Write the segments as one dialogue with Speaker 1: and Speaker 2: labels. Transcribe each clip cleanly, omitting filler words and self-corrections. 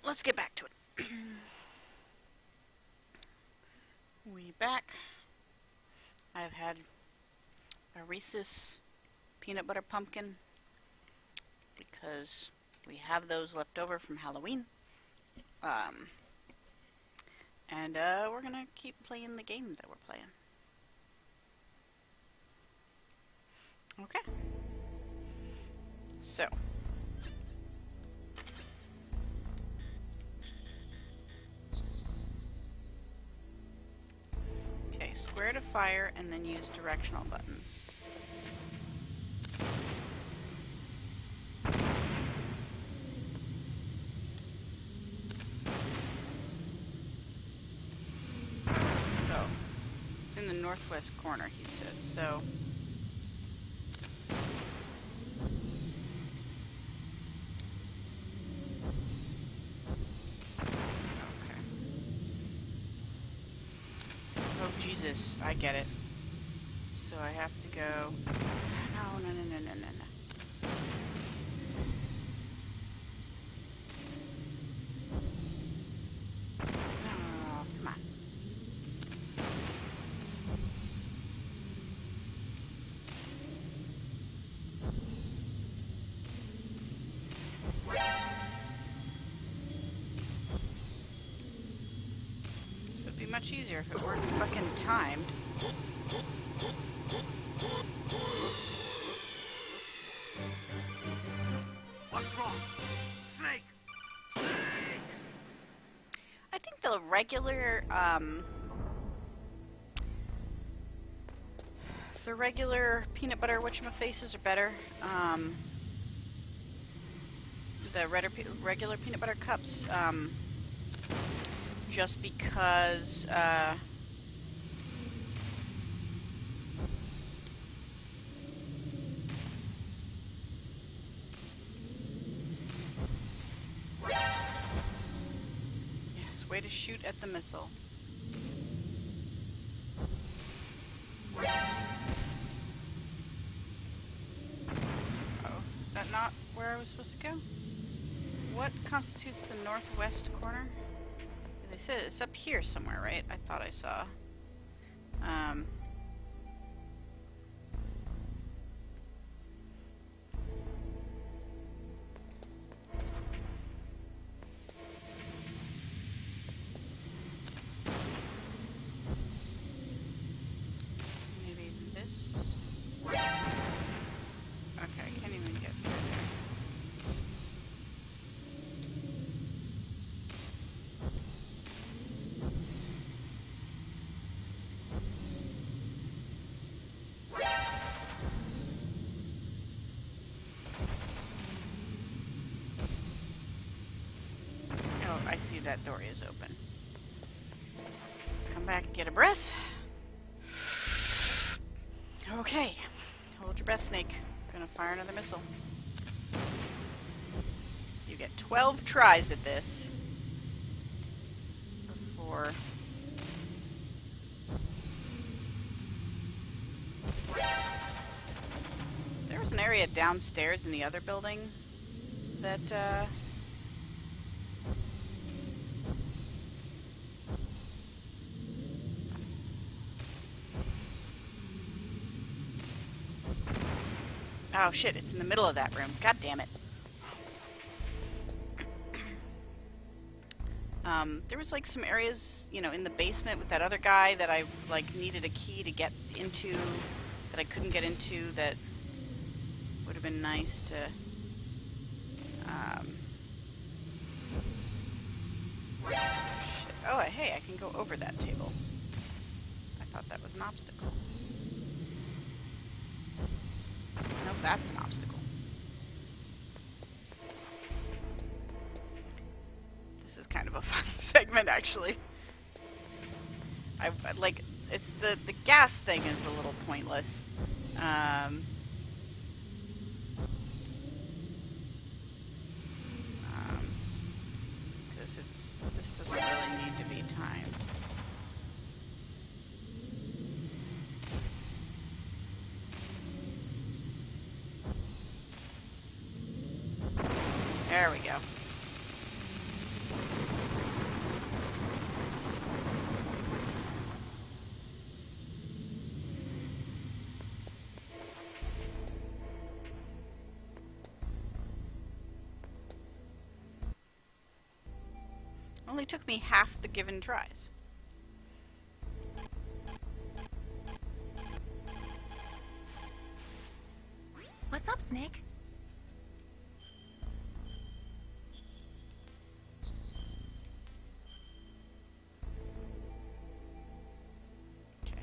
Speaker 1: let's get back to it. We back. I've had a Reese's peanut butter pumpkin because we have those left over from Halloween. And we're gonna keep playing the game that we're playing. Okay. So. Okay, square to fire and then use directional buttons. Oh, it's in the northwest corner, he said, so... Jesus, I get it. So I have to go... No. Oh, come on. This would be much easier if it weren't fucking timed.
Speaker 2: What's wrong? Snake! Snake!
Speaker 1: I think the regular, peanut butter whatchamafaces are better. The regular peanut butter cups, just because, yes, way to shoot at the missile. Oh, is that not where I was supposed to go? What constitutes the northwest corner? They said it's up here somewhere, right? I thought I saw. Maybe this? Okay, I can't even get through there. I see that door is open. Come back and get a breath. Okay. Hold your breath, Snake. Gonna fire another missile. You get 12 tries at this before... There was an area downstairs in the other building that, Oh shit, it's in the middle of that room. God damn it. There was like some areas, you know, in the basement with that other guy that I like needed a key to get into that I couldn't get into that would have been nice to shit. Oh hey, I can go over that table. I thought that was an obstacle. Nope, that's an obstacle. This is kind of a fun segment, actually. I like it's the gas thing is a little pointless. Because this doesn't really need to be timed. There we go. Only took me half the given tries.
Speaker 3: What's up, Snake?
Speaker 1: Okay.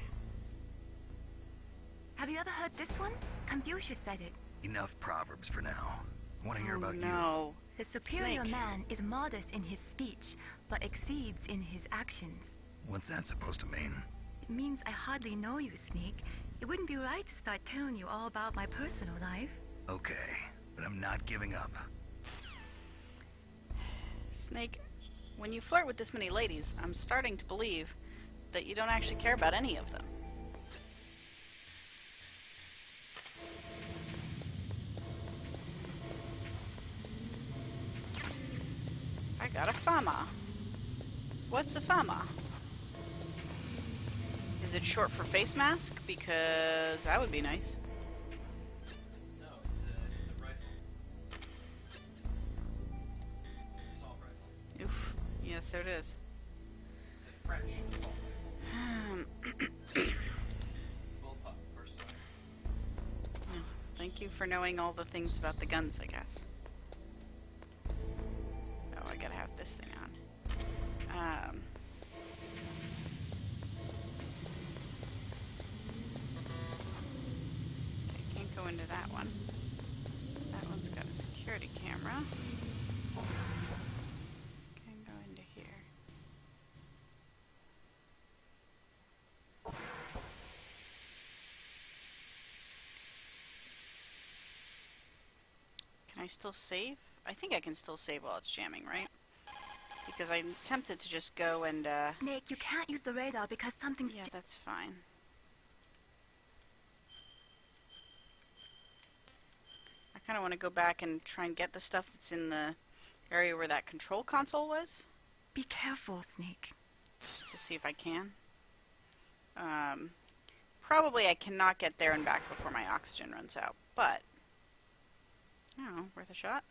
Speaker 3: Have you ever heard this one? Confucius said it.
Speaker 2: Enough proverbs for now. Want to hear about
Speaker 1: no.
Speaker 3: The superior
Speaker 1: Snake.
Speaker 3: man is modest in his speech, but exceeds in his actions.
Speaker 2: you? What's that supposed to mean?
Speaker 3: It means I hardly know you, Snake. It wouldn't be right to start telling you all about my personal life.
Speaker 2: Okay, but I'm not giving up.
Speaker 1: Snake, when you flirt with this many ladies, I'm starting to believe that you don't actually care about any of them. I got a fama. What's a fama? Is it short for face mask? Because that would be nice.
Speaker 4: No, it's a rifle. It's an assault rifle.
Speaker 1: Oof. Yes, there it is.
Speaker 4: It's a French assault rifle. Bullpup, burst fire.
Speaker 1: Thank you for knowing all the things about the guns, I guess. Oh, I gotta have this thing on. I can't go into that one. That one's got a security camera. Can go into here. Can I still save? I think I can still save while it's jamming, right? Because I'm tempted to just go and,
Speaker 3: Snake, you can't use the radar because something's...
Speaker 1: yeah, that's fine. I kind of want to go back and try and get the stuff that's in the area where that control console was,
Speaker 3: Be careful, Snake.
Speaker 1: just to see if I can. Probably I cannot get there and back before my oxygen runs out, but, I don't know, worth a shot.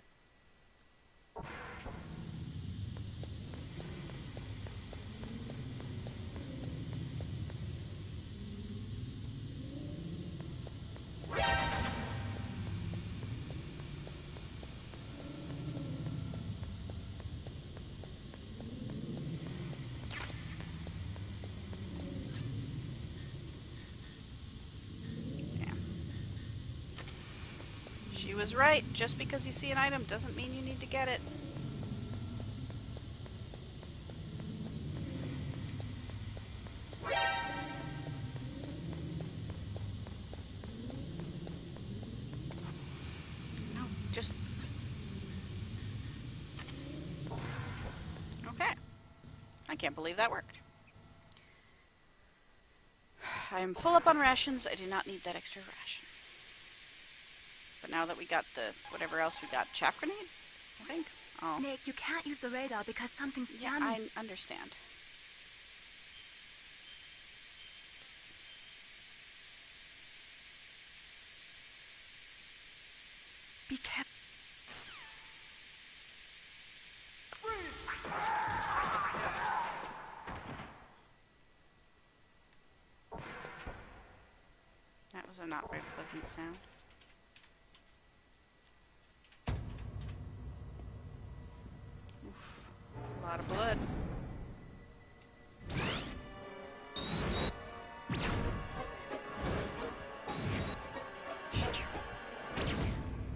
Speaker 1: Damn. She was right. Just because you see an item doesn't mean you need to get it. No, just... Okay. I can't believe that worked. I'm full up on rations. I do not need that extra ration. But now that we got the whatever else we got, chaff grenade, I think. Oh,
Speaker 3: Snake, you can't use the radar because something's
Speaker 1: yeah,
Speaker 3: jamming.
Speaker 1: I understand.
Speaker 3: Be careful.
Speaker 1: That was a not very pleasant sound. Oof, a lot of blood.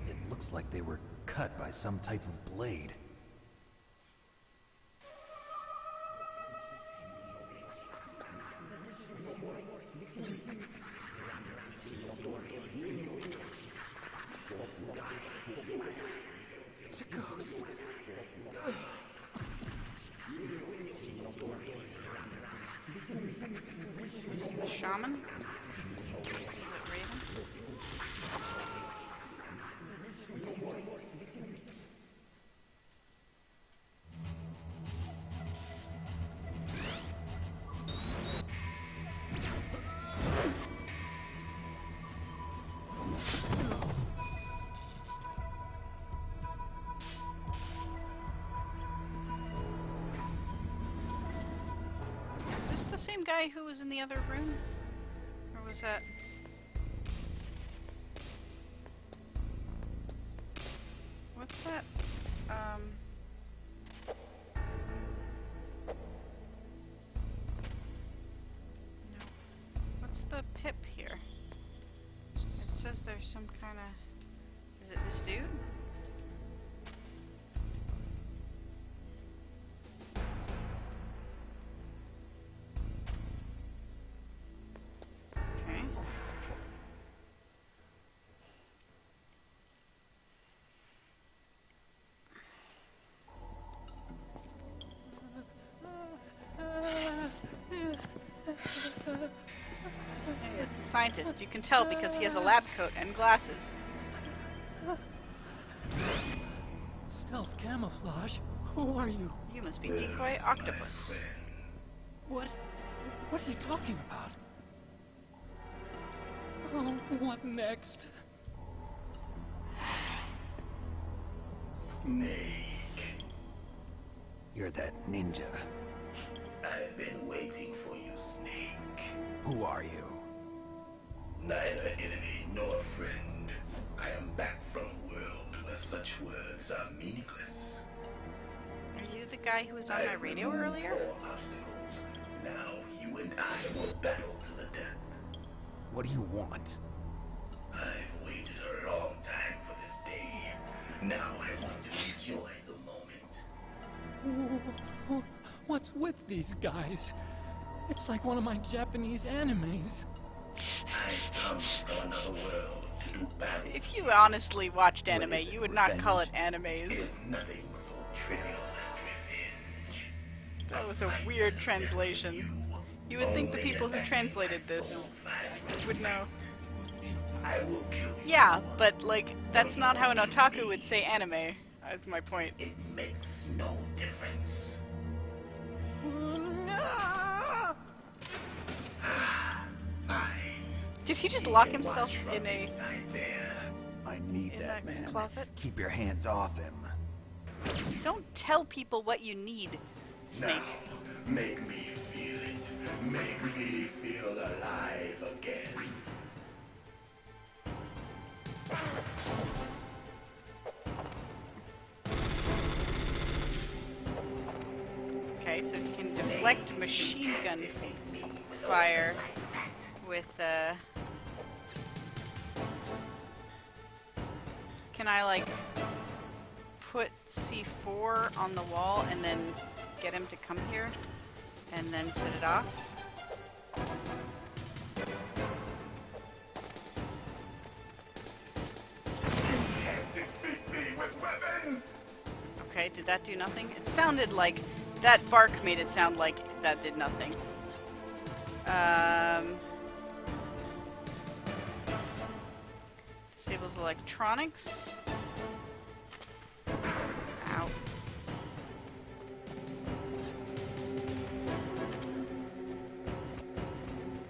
Speaker 5: It looks like they were cut by some type of blade. It's a ghost.
Speaker 1: Is this the shaman? Is it Raven? the same guy who was in the other room? Or was that... What's that? No. What's the pip here? It says there's some kind of... Is it this dude? Okay. Hey, it's a scientist. You can tell because he has a lab coat and glasses.
Speaker 6: Stealth camouflage? Who are you?
Speaker 1: You must be Decoy Octopus.
Speaker 6: What are you talking about? Oh, what next?
Speaker 7: Snake,
Speaker 5: You're that ninja.
Speaker 7: I've been waiting for you, Snake.
Speaker 5: Who are you?
Speaker 7: Neither enemy nor friend. I am back from a world where such words are meaningless.
Speaker 1: Are you the guy who was on my
Speaker 7: I've
Speaker 1: radio
Speaker 7: removed
Speaker 1: earlier?
Speaker 7: all obstacles. Now you and I will battle to the death.
Speaker 5: What do you want?
Speaker 7: I've waited a long time for this day. Now I want to enjoy the moment.
Speaker 6: What's with these guys? It's like one of my Japanese animes.
Speaker 7: I've come from another world to do battle.
Speaker 1: If you honestly watched anime,
Speaker 5: is it,
Speaker 1: you would not call it
Speaker 5: revenge?
Speaker 1: animes.
Speaker 7: There's nothing so trivial as revenge.
Speaker 1: That was a weird translation. You would think the people who translated this would know.
Speaker 7: I will kill you.
Speaker 1: Yeah, but like, that's not how an otaku would say anime. That's my point.
Speaker 7: It makes no difference. Fine.
Speaker 1: Did he just lock himself
Speaker 7: Watch
Speaker 1: in
Speaker 7: from
Speaker 1: a...
Speaker 7: inside there.
Speaker 5: I need
Speaker 1: In
Speaker 5: that
Speaker 1: that
Speaker 5: man.
Speaker 1: closet?
Speaker 5: Keep your hands off him.
Speaker 1: Don't tell people what you need, Snake.
Speaker 7: Now, make me feel it. Make me feel alive again.
Speaker 1: Okay, so he can deflect machine gun fire with, Can I, like, put C4 on the wall and then get him to come here and then set it off?
Speaker 7: Can't defeat me with weapons.
Speaker 1: Okay, did that do nothing? It sounded like... That bark made it sound like that did nothing. Disables electronics. Ow.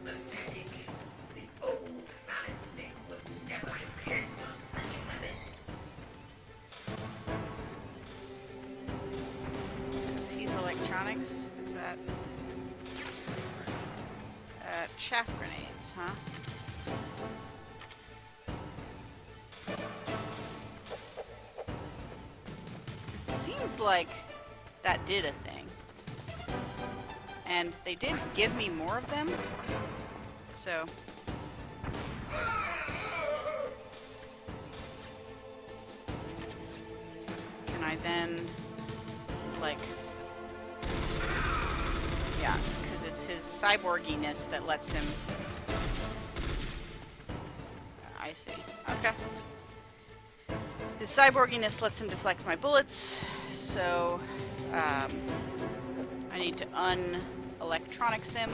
Speaker 7: Pathetic. The old Solid Snake was never prepared for such a weapon.
Speaker 1: Because he's electronics? Is that... chaff grenades, huh? It seems like that did a thing. And they did give me more of them, so... Can I then, like... Yeah, because it's his cyborginess that lets him... I see. Okay. His cyborginess lets him deflect my bullets, so... I need to un-electronics him.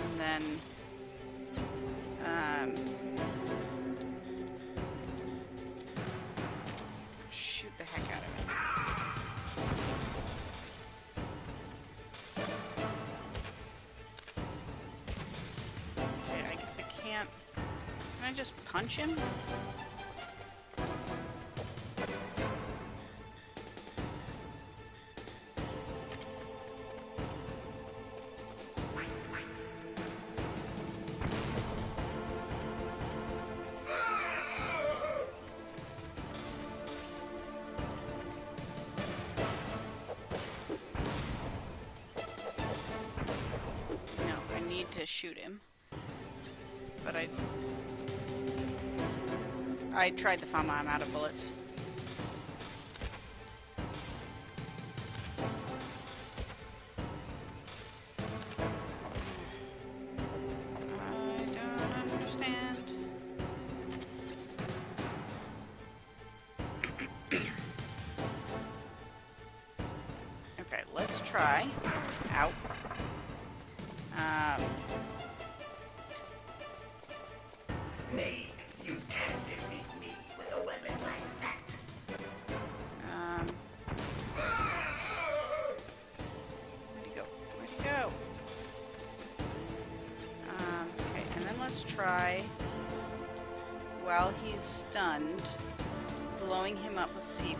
Speaker 1: And then... shoot the heck out of it. Okay, I guess I can't... Can I just punch him? shoot him. But I tried the FAMA, I'm out of bullets. I don't understand. Okay, let's try. Ow.
Speaker 7: Snake, you can't defeat me with a weapon like that.
Speaker 1: Where'd he go? Where'd he go? Okay, and then let's try, while he's stunned, blowing him up with C4.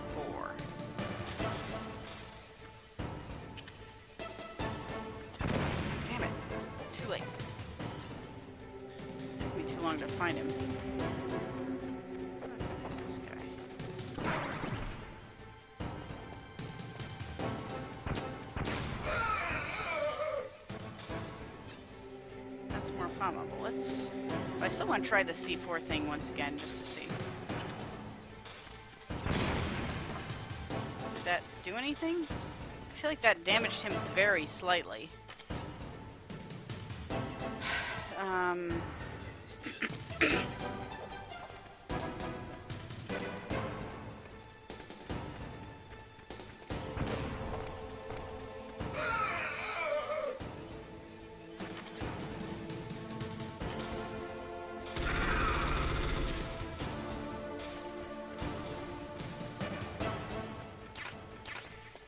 Speaker 1: Damn it. Too late. It took me too long to find him. Where's this guy? That's more FAMA, but let's... I still want to try the C4 thing once again, just to see. Did that do anything? I feel like that damaged him very slightly.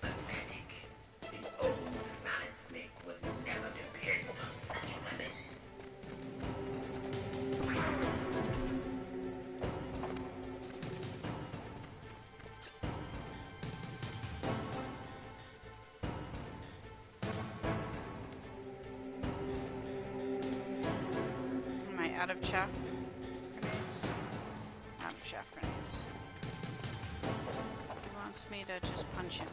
Speaker 7: Pathetic. The old solid snake would never depend on such a weapon.
Speaker 1: Am I out of chaff grenades? Out of chaff grenades. He wants me to just punch him.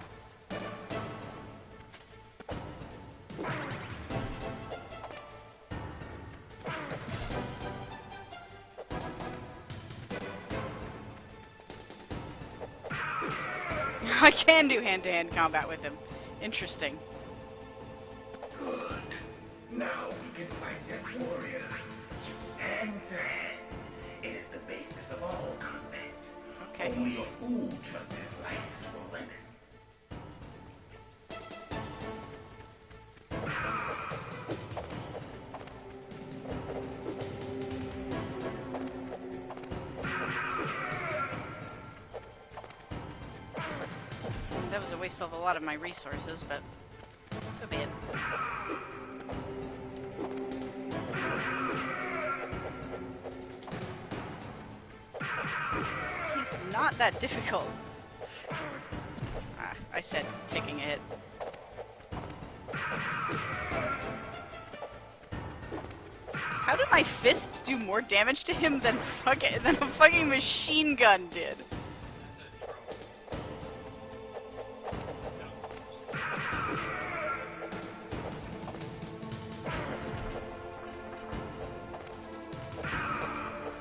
Speaker 1: I can do hand-to-hand combat with him. Interesting.
Speaker 7: Good. Now we can fight as warriors. Hand to hand. It is the basis of all combat.
Speaker 1: Okay.
Speaker 7: Only a fool trusts his life to a weapon.
Speaker 1: That was a waste of a lot of my resources, but so be it. He's not that difficult. I said taking a hit. How did my fists do more damage to him than a fucking machine gun did?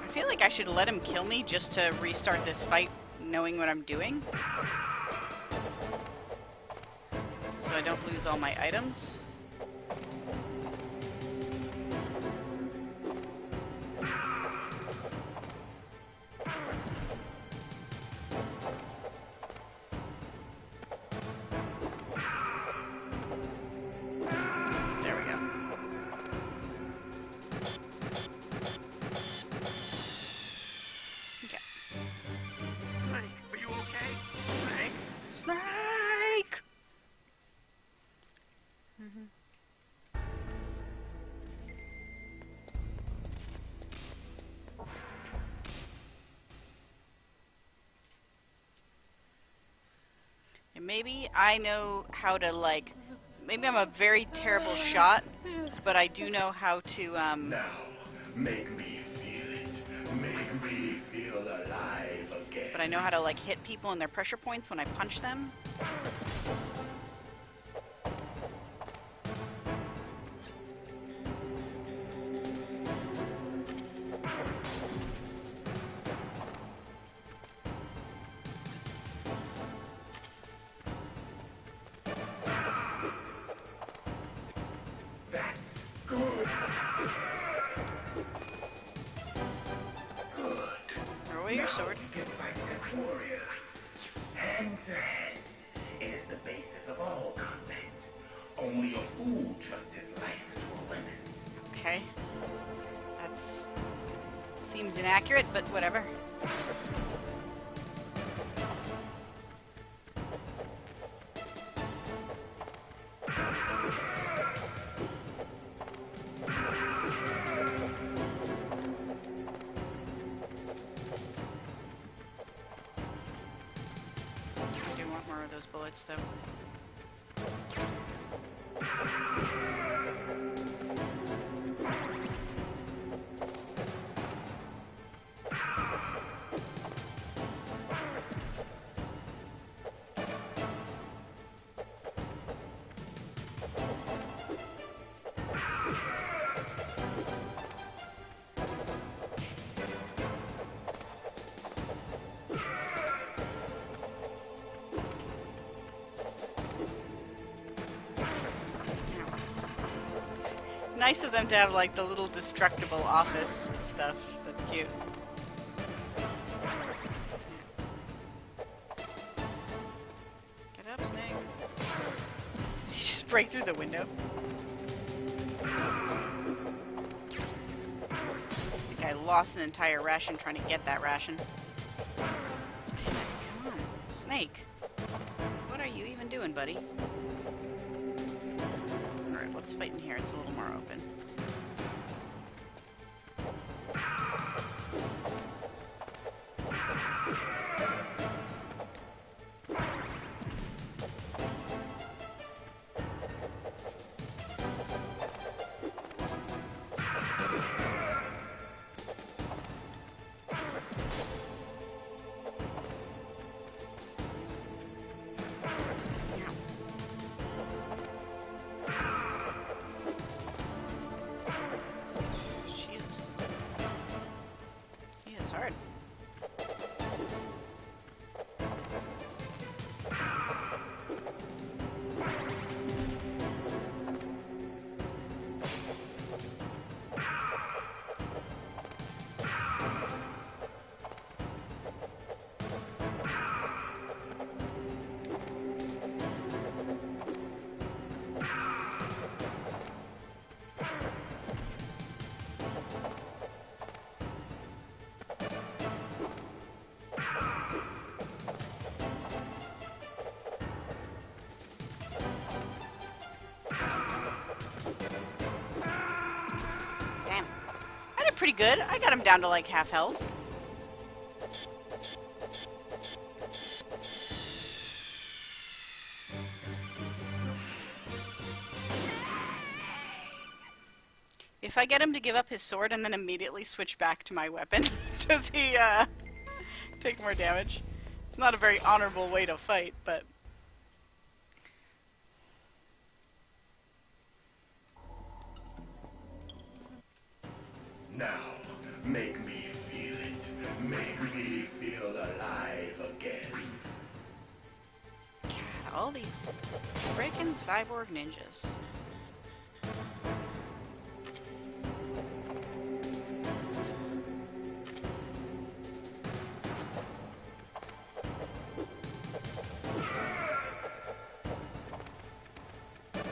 Speaker 1: I feel like I should let him kill me just to restart this fight knowing what I'm doing. So I don't lose all my items. There we go. Okay.
Speaker 2: Snake, are you okay? Snake?
Speaker 1: Snake! And maybe I know how to, like, maybe I'm a very terrible shot, but I do know how to,
Speaker 7: Now, make me feel it. Make me feel alive again.
Speaker 1: but I know how to, like, hit people in their pressure points when I punch them. Enjoy your sword.
Speaker 7: We can fight as warriors, hand to hand. It is the basis of all combat. Only a fool trusts his life to a weapon.
Speaker 1: Okay. That's... seems inaccurate, but whatever. I do want more of those bullets, though. Nice of them to have like the little destructible office stuff. That's cute. Get up, Snake. Did he just break through the window? I think I lost an entire ration trying to get that ration. Damn it, come on. Snake. What are you even doing, buddy? Alright, let's fight in here. It's a little more open. Jesus. Yeah, it's hard. Damn. I did pretty good. I got him down to like half health. If I get him to give up his sword and then immediately switch back to my weapon, does he take more damage? It's not a very honorable way to fight, but...
Speaker 7: Now, make me feel it. Make me feel alive again.
Speaker 1: God, all these freaking cyborg ninjas.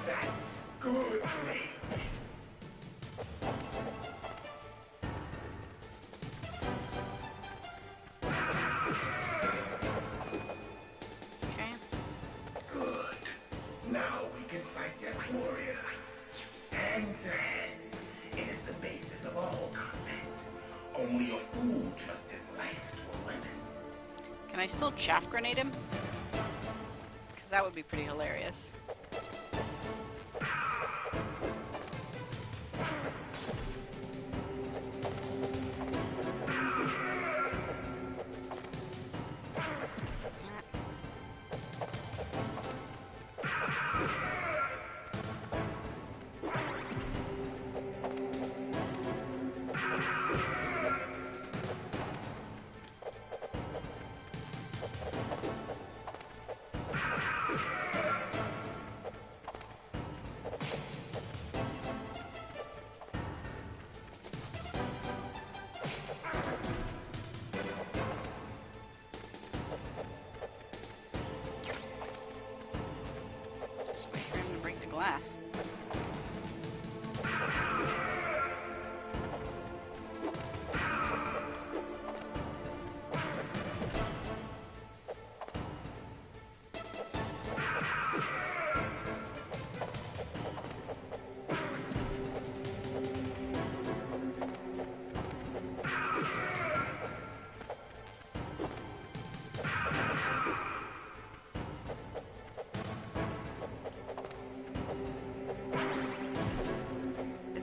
Speaker 7: That's good, Snake.
Speaker 1: Okay.
Speaker 7: Good. Now we can fight as warriors. Hand to hand. It is the basis of all combat. Only a fool trusts his life to a weapon.
Speaker 1: Can I still chaff grenade him? Because that would be pretty hilarious.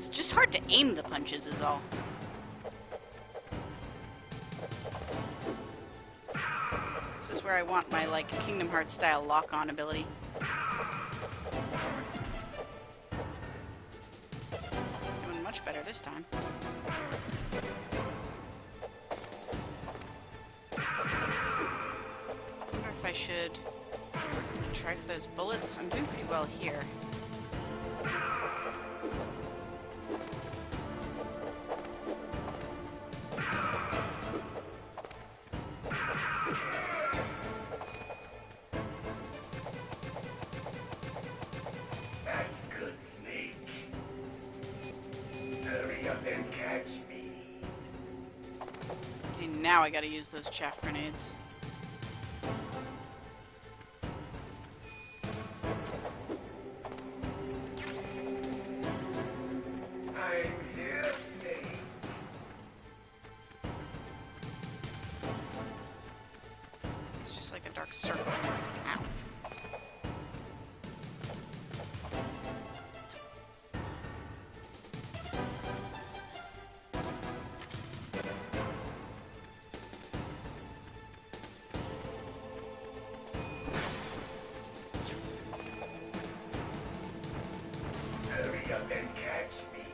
Speaker 1: It's just hard to aim the punches is all. This is where I want my, like, Kingdom Hearts style lock-on ability. Doing much better this time. I wonder if I should try for those bullets. I'm doing pretty well here.
Speaker 7: That's good, Snake. Hurry up and catch me.
Speaker 1: Okay, now I gotta use those chaff grenades.
Speaker 7: I'm here, Snake.
Speaker 1: It's just like a dark circle. Ow.
Speaker 7: Hurry up and catch me.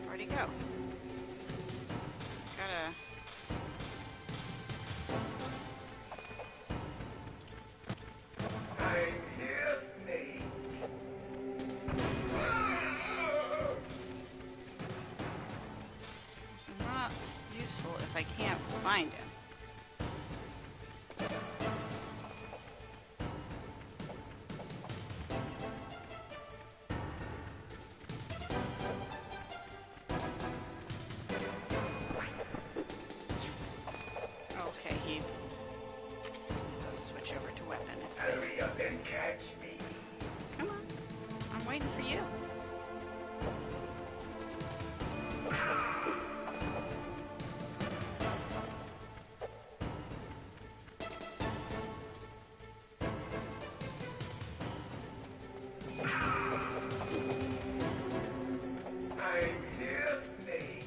Speaker 1: Where'd he go? Gotta...
Speaker 7: I'm here, Snake.
Speaker 1: It's not useful if I can't find him. Okay, he does switch over to weapon.
Speaker 7: Hurry up and catch me.
Speaker 1: Come on. I'm waiting for you.
Speaker 7: I'm here, Snake.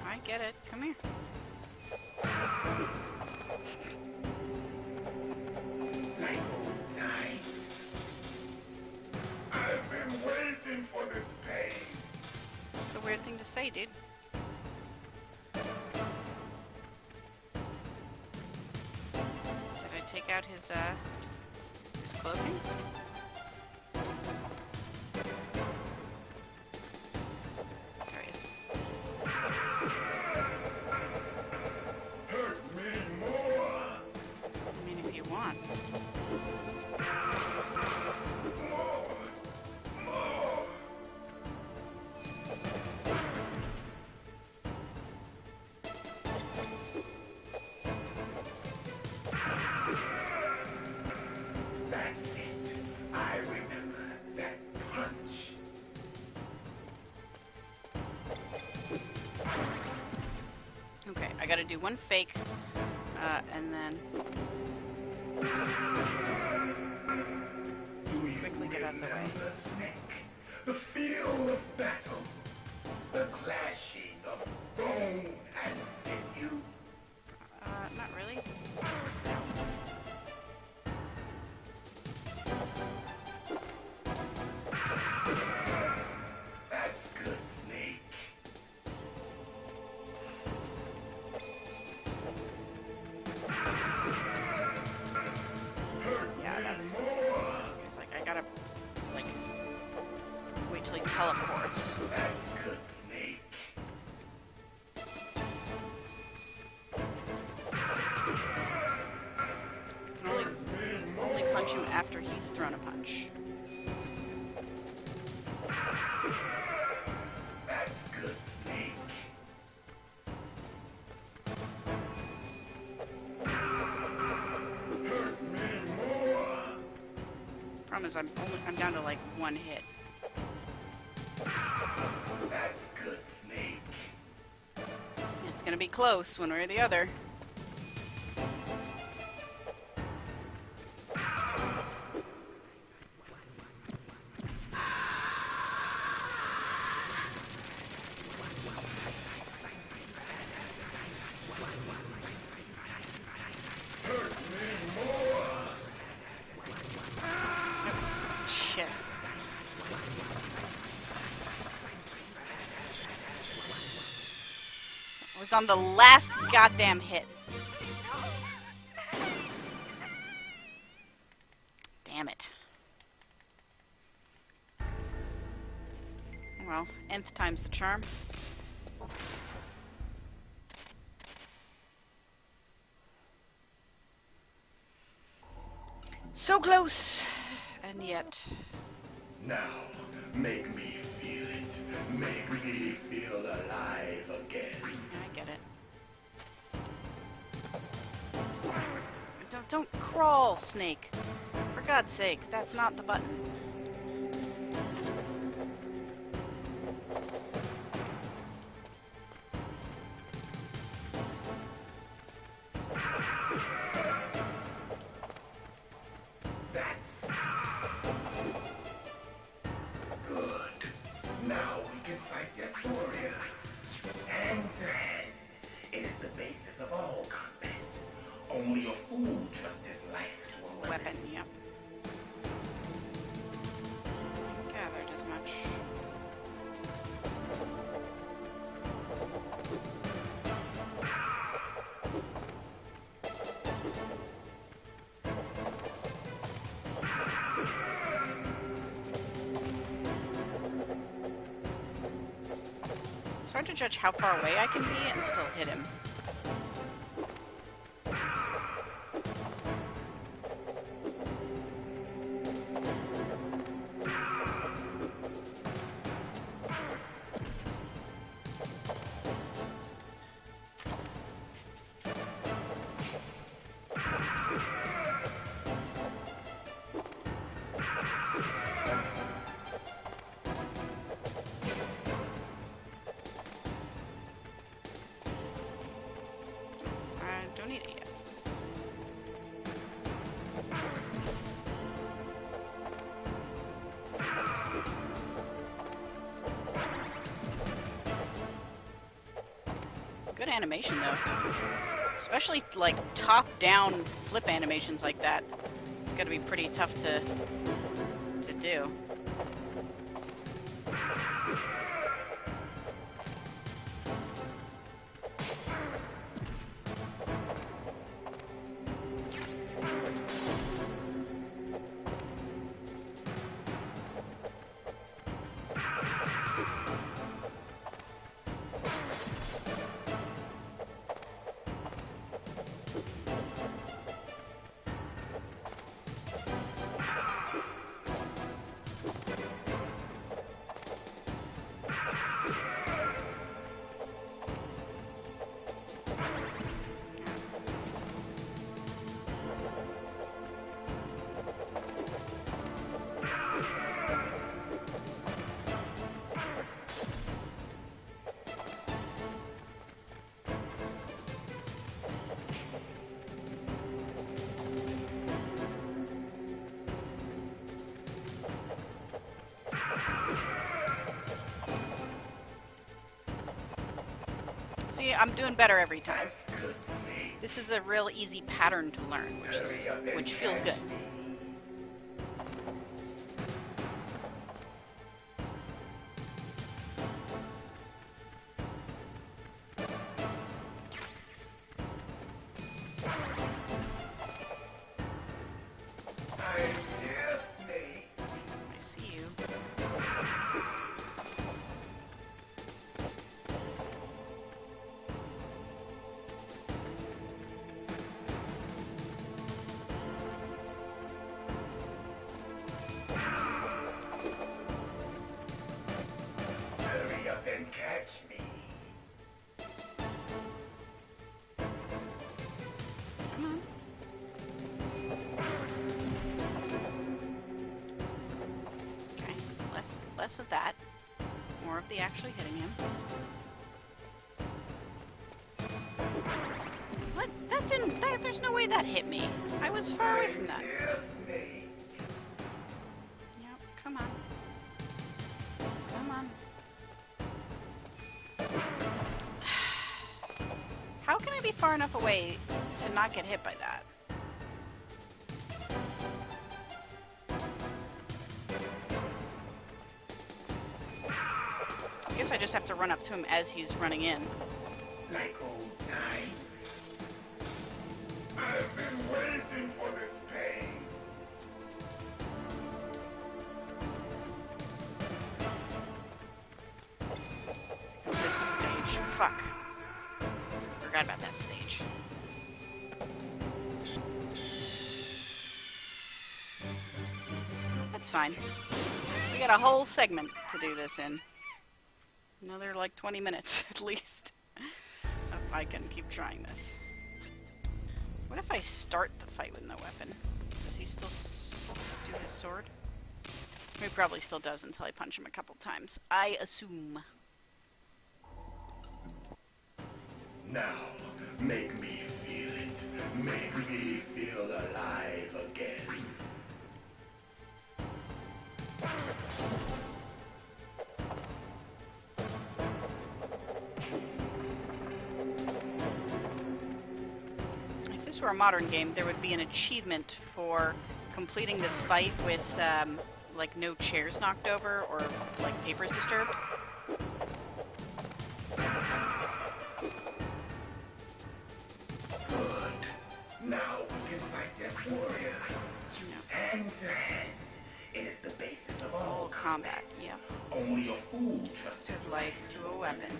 Speaker 1: I get it. Come here.
Speaker 7: Like old times. I've been waiting for this pain.
Speaker 1: It's a weird thing to say, dude. Did I take out his cloaking? There he is.
Speaker 7: Hurt me more.
Speaker 1: I mean, if you want.
Speaker 7: More. More. That's it. I remember that punch.
Speaker 1: Okay, I gotta do one fake, and then
Speaker 7: Do you
Speaker 1: quickly get out of the way.
Speaker 7: remember, Snake? The feel of battle. The clashing of bone and sinew.
Speaker 1: Not really.
Speaker 7: That's good, Snake. Hurt
Speaker 1: Yeah,
Speaker 7: me
Speaker 1: that's-
Speaker 7: more.
Speaker 1: It's like I gotta, like, wait till he teleports.
Speaker 7: That's good, Snake.
Speaker 1: I can only punch him after he's thrown a punch.
Speaker 7: That's good, Snake. Hurt me more.
Speaker 1: Problem problem is I'm down to like one hit.
Speaker 7: That's good, Snake.
Speaker 1: It's gonna be close one way or the other.
Speaker 7: Hurt me more.
Speaker 1: Shit. I was on the last goddamn hit. Damn it. Well, nth time's the charm. So close, and yet.
Speaker 7: Now, make me feel it. Make me feel alive again.
Speaker 1: I get it. Don't crawl, Snake. For God's sake, that's not the button.
Speaker 7: That's good. Now we can fight as warriors. Hand to hand. It is the basis of all combat. Only a fool trusts his life to a weapon.
Speaker 1: Weapon, yep. Gathered as much. It's hard to judge how far away I can be and still hit him. I don't need it yet. Good animation though. Especially like top-down flip animations like that. It's gotta be pretty tough to do. See, I'm doing better every time.
Speaker 7: That's good, Snake.
Speaker 1: This is a real easy pattern to learn, which feels good.
Speaker 7: I'm here, Snake.
Speaker 1: I see you.
Speaker 7: Hurry up and catch me.
Speaker 1: Come on. less of that. More of the actually hitting him. What? That didn't... there's no way that hit me. I was far away from that. Yep, come on. Come on. How can I be far enough away to not get hit by that? I guess I just have to run up to him as he's running in.
Speaker 7: Like old times. I've been waiting for this pain.
Speaker 1: This stage. Fuck. Forgot about that stage. That's fine. We got a whole segment to do this in. Another like 20 minutes at least. If I can keep trying this. What if I start the fight with no weapon? Does he still do his sword? He probably still does until I punch him a couple times. I assume.
Speaker 7: Now, make me feel it. Make me feel alive again.
Speaker 1: If this were a modern game, there would be an achievement for completing this fight with, like, no chairs knocked over or, like, papers disturbed.
Speaker 7: Good. Now we can fight as warriors.
Speaker 1: No.
Speaker 7: Hand to hand. It is the basis of all
Speaker 1: Combat, yeah.
Speaker 7: Only a fool trusts
Speaker 1: His life to a weapon.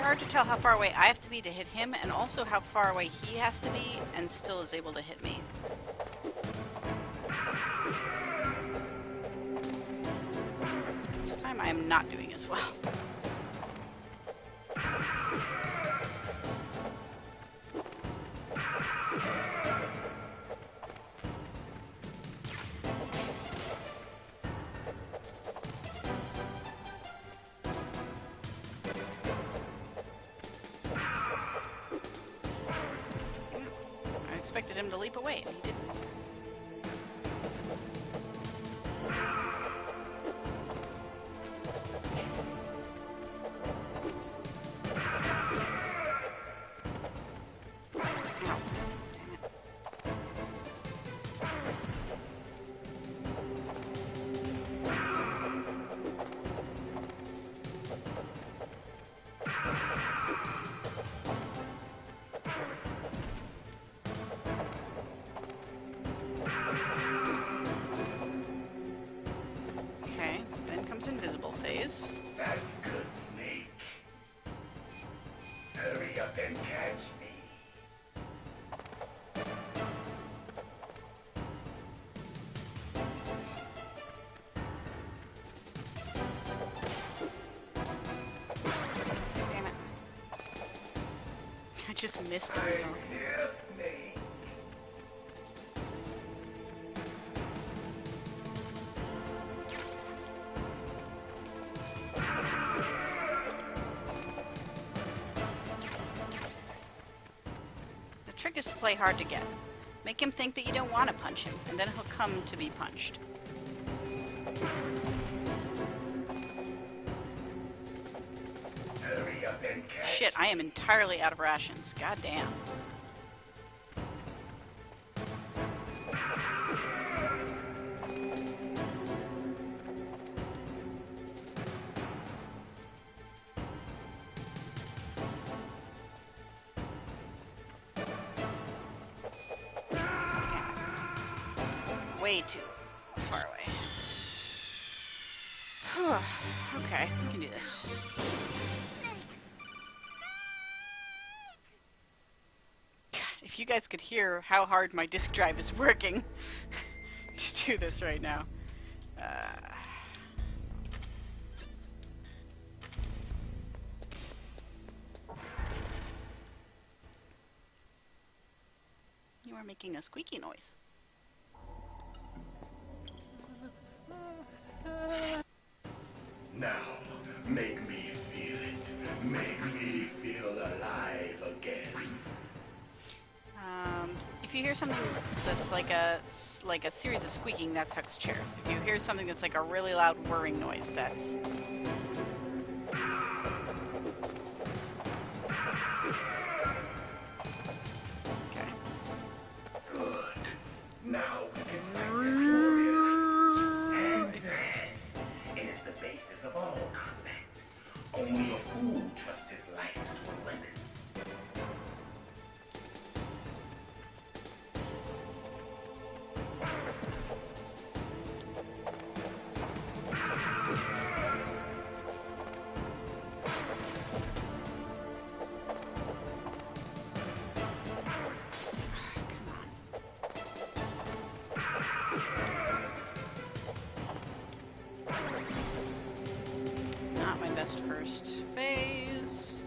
Speaker 1: Hard to tell how far away I have to be to hit him, and also how far away he has to be and still is able to hit me. This time I am not doing as well. I expected him to leap away, and he didn't. Ow. Damn it. Okay, then comes invisible phase.
Speaker 7: That's good, Snake. Hurry up and catch me.
Speaker 1: Damn it. I just missed the result.
Speaker 7: Here, Snake.
Speaker 1: trick is to play hard to get. Make him think that you don't want to punch him, and then he'll come to be punched.
Speaker 7: Hurry up and catch.
Speaker 1: Shit, I am entirely out of rations. God damn. Way too far away. Okay, we can do this. If you guys could hear how hard my disk drive is working to do this right now. You are making a squeaky noise.
Speaker 7: Now, make me feel it. Make me feel alive again.
Speaker 1: If you hear something that's like a series of squeaking, that's Huck's chairs. If you hear something that's like a really loud whirring noise, that's... Okay.
Speaker 7: Good. Now we can fight as warriors. Hand to hand. It is the basis of all combat. Only a fool trusts his life to a weapon.
Speaker 1: Not my best first phase.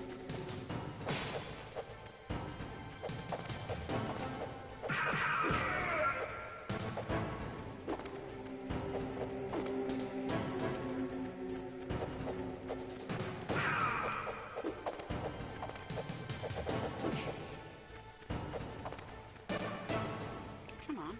Speaker 1: Come on.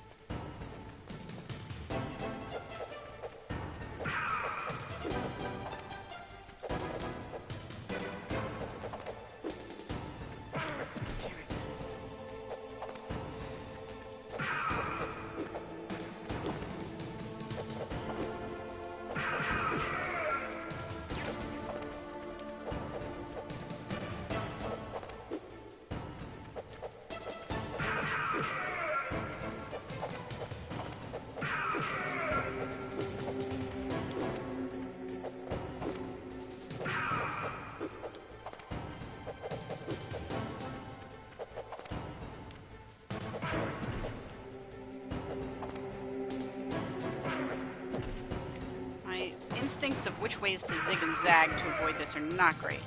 Speaker 1: My instincts of which ways to zig and zag to avoid this are not great.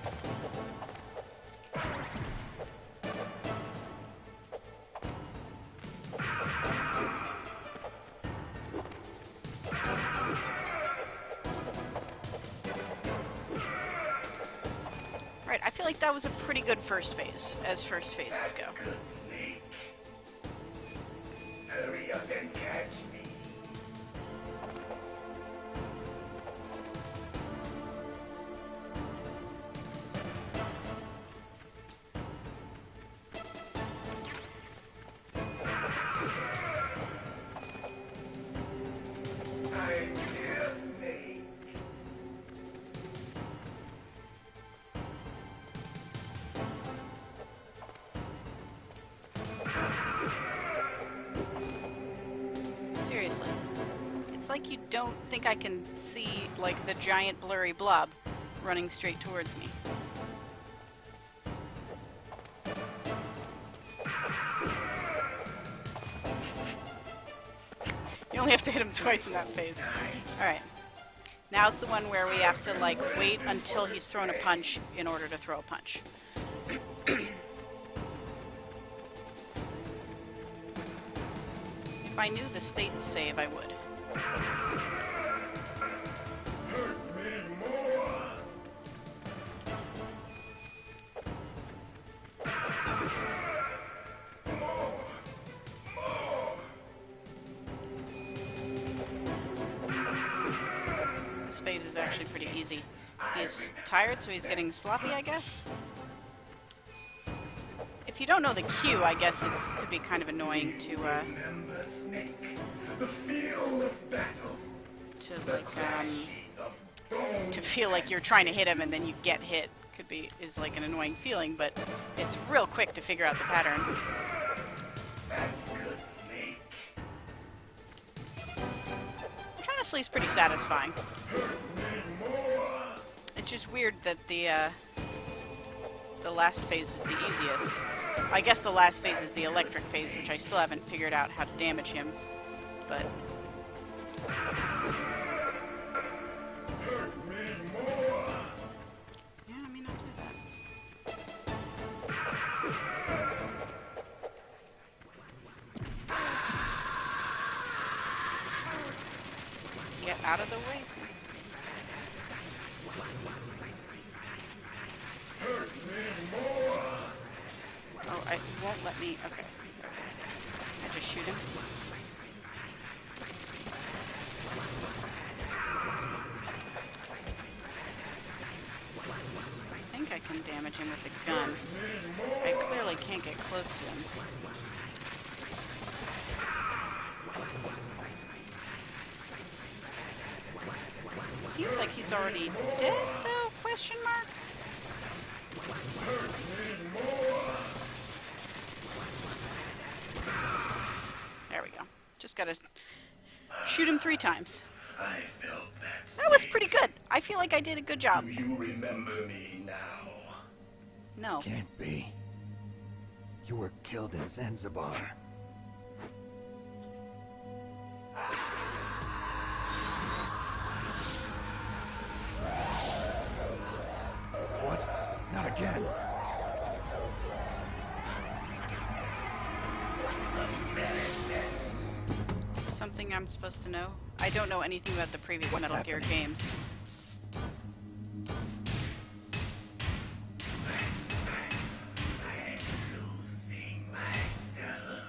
Speaker 1: Right, I feel like that was a pretty good first phase, as first phases
Speaker 7: That's
Speaker 1: go.
Speaker 7: good, Snake. Hurry up and catch me. I'm here, Snake.
Speaker 1: Seriously. It's like you don't think I can see, like, the giant blurry blob running straight towards me. You only have to hit him twice in that phase. Alright. Now it's the one where we have to, like, wait until he's thrown a punch in order to throw a punch. If I knew the state save, I would.
Speaker 7: Hurt me more. More.
Speaker 1: This phase is actually pretty easy. He's tired, so he's getting sloppy, I guess. If you don't know the cue, I guess it could be kind of annoying to
Speaker 7: Remember, Snake, the feel of battle.
Speaker 1: to feel like you're trying to hit him and then you get hit. Is like an annoying feeling, but it's real quick to figure out the pattern.
Speaker 7: That's good, Snake.
Speaker 1: Honestly, it's pretty satisfying. It's just weird that the last phase is the easiest. I guess the last phase is the electric phase, which I still haven't figured out how to damage him, but... yeah, I mean, I'll do that. Get out of the way. Oh, it won't let me. Okay. I just shoot him. I think I can damage him with the gun. I clearly can't get close to him. It seems like he's already dead, though? Question mark? There we go. Just gotta shoot him 3 times.
Speaker 7: I felt that.
Speaker 1: That was pretty good. I feel like I did a good job.
Speaker 7: Do you remember me now?
Speaker 1: No.
Speaker 5: Can't be. You were killed in Zanzibar. What? Not again.
Speaker 1: Is this something I'm supposed to know? I don't know anything about the previous
Speaker 5: What's
Speaker 1: Metal Gear
Speaker 5: happening?
Speaker 1: games.
Speaker 7: Losing myself.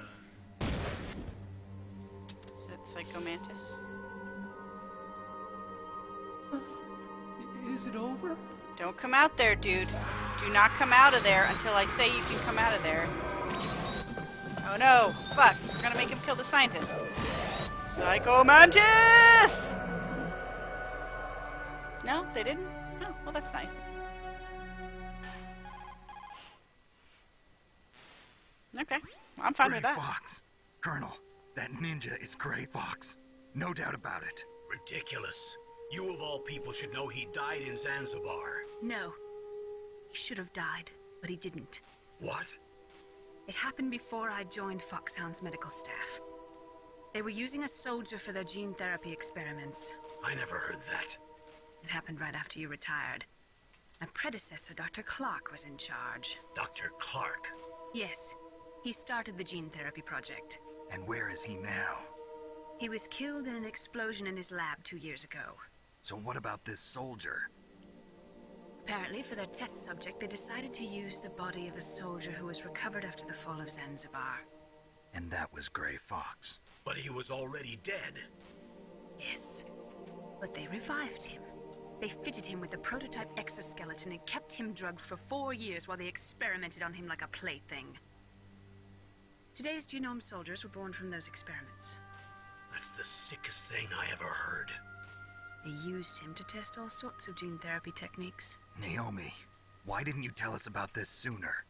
Speaker 1: Is it Psycho Mantis?
Speaker 6: Is it over?
Speaker 1: Don't come out there, dude. Do not come out of there until I say you can come out of there. Oh no! Fuck! We're gonna make him kill the scientist. Psycho Mantis! No, they didn't? Oh, well that's nice. Okay, I'm fine with
Speaker 8: Gray
Speaker 1: that.
Speaker 8: Fox. Colonel, that ninja is Gray Fox. No doubt about it.
Speaker 2: Ridiculous. You of all people should know he died in Zanzibar.
Speaker 3: No. He should have died, but he didn't.
Speaker 2: What?
Speaker 3: It happened before I joined Foxhound's medical staff. They were using a soldier for their gene therapy experiments.
Speaker 2: I never heard that.
Speaker 3: It happened right after you retired. My predecessor, Dr. Clark, was in charge.
Speaker 2: Dr. Clark.
Speaker 3: Yes, he started the gene therapy project.
Speaker 8: And where is he now?
Speaker 3: He was killed in an explosion in his lab 2 years ago.
Speaker 8: So what about this soldier?
Speaker 3: Apparently, for their test subject, they decided to use the body of a soldier who was recovered after the fall of Zanzibar.
Speaker 8: And that was Gray Fox.
Speaker 2: But he was already dead.
Speaker 3: Yes, but they revived him. They fitted him with a prototype exoskeleton and kept him drugged for 4 years while they experimented on him like a plaything. Today's genome soldiers were born from those experiments.
Speaker 2: That's the sickest thing I ever heard.
Speaker 3: They used him to test all sorts of gene therapy techniques.
Speaker 8: Naomi, why didn't you tell us about this sooner?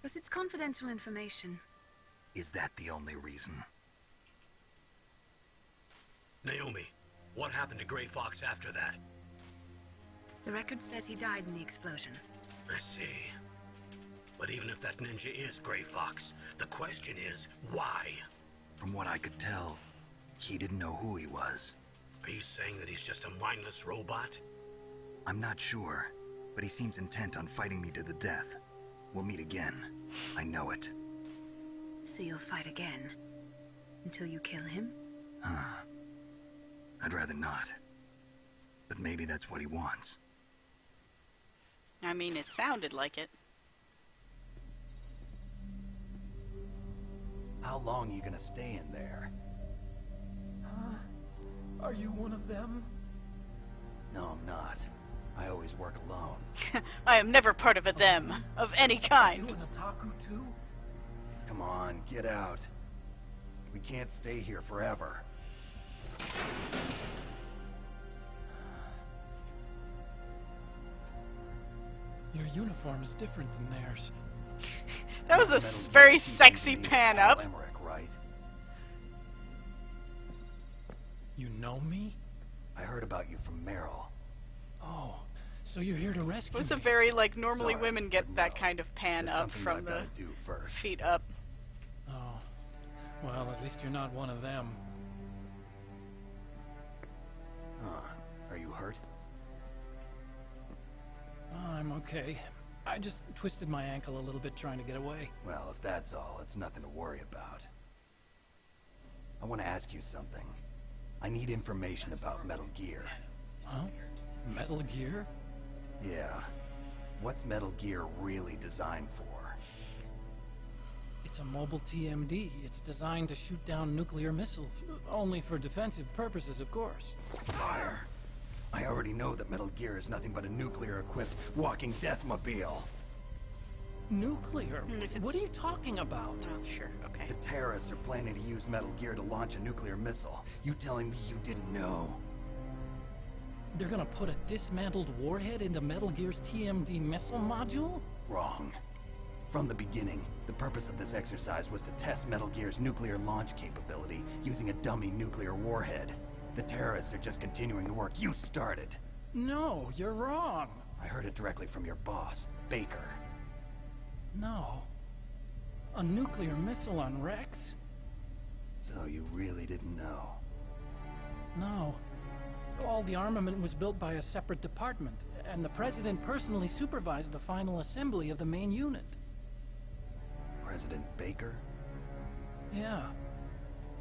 Speaker 3: Because it's confidential information.
Speaker 8: Is that the only reason?
Speaker 2: Naomi, what happened to Gray Fox after that?
Speaker 3: The record says he died in the explosion.
Speaker 2: I see. But even if that ninja is Gray Fox, the question is, why?
Speaker 8: From what I could tell, he didn't know who he was.
Speaker 2: Are you saying that he's just a mindless robot?
Speaker 8: I'm not sure, but he seems intent on fighting me to the death. We'll meet again. I know it.
Speaker 3: So you'll fight again? Until you kill him?
Speaker 8: I'd rather not. But maybe that's what he wants.
Speaker 1: I mean, it sounded like it.
Speaker 5: How long are you gonna stay in there?
Speaker 6: Are you one of them?
Speaker 1: I am never part of a them, of any kind.
Speaker 5: You an otaku too? Come on, get out. We can't stay here forever.
Speaker 6: Your uniform is different than theirs.
Speaker 1: That was a very sexy pan up.
Speaker 5: Emmerich, right?
Speaker 6: You know me?
Speaker 5: I heard about you from Meryl.
Speaker 6: Oh, so you're here to
Speaker 1: It
Speaker 6: rescue
Speaker 1: was a
Speaker 6: me.
Speaker 1: very, like, normally
Speaker 5: Sorry,
Speaker 1: women get
Speaker 5: but
Speaker 1: that
Speaker 5: no.
Speaker 1: kind of pan
Speaker 5: There's
Speaker 1: up
Speaker 5: something
Speaker 1: from
Speaker 5: that I
Speaker 1: the
Speaker 5: gotta do first.
Speaker 1: feet up.
Speaker 6: Oh, well, at least you're not one of them.
Speaker 5: Are you hurt?
Speaker 6: Oh, I'm okay. I just twisted my ankle a little bit trying to get away.
Speaker 5: Well, if that's all, it's nothing to worry about. I want to ask you something. I need information about Metal Gear.
Speaker 6: Huh? Metal Gear?
Speaker 5: Yeah. What's Metal Gear really designed for?
Speaker 6: It's a mobile TMD. It's designed to shoot down nuclear missiles. Only for defensive purposes, of course.
Speaker 5: Liar. I already know that Metal Gear is nothing but a nuclear-equipped walking deathmobile.
Speaker 6: Nuclear?
Speaker 1: And if
Speaker 6: What
Speaker 1: it's-
Speaker 6: are you talking about?
Speaker 1: Oh, sure, okay.
Speaker 5: The terrorists are planning to use Metal Gear to launch a nuclear missile. You telling me you didn't know?
Speaker 6: They're gonna put a dismantled warhead into Metal Gear's TMD missile module?
Speaker 5: Wrong. From the beginning, the purpose of this exercise was to test Metal Gear's nuclear launch capability using a dummy nuclear warhead. The terrorists are just continuing the work you started.
Speaker 6: No, you're wrong.
Speaker 5: I heard it directly from your boss, Baker.
Speaker 6: No. A nuclear missile on Rex?
Speaker 5: So you really didn't know?
Speaker 6: No. All the armament was built by a separate department, and the president personally supervised the final assembly of the main unit.
Speaker 5: President Baker?
Speaker 6: Yeah.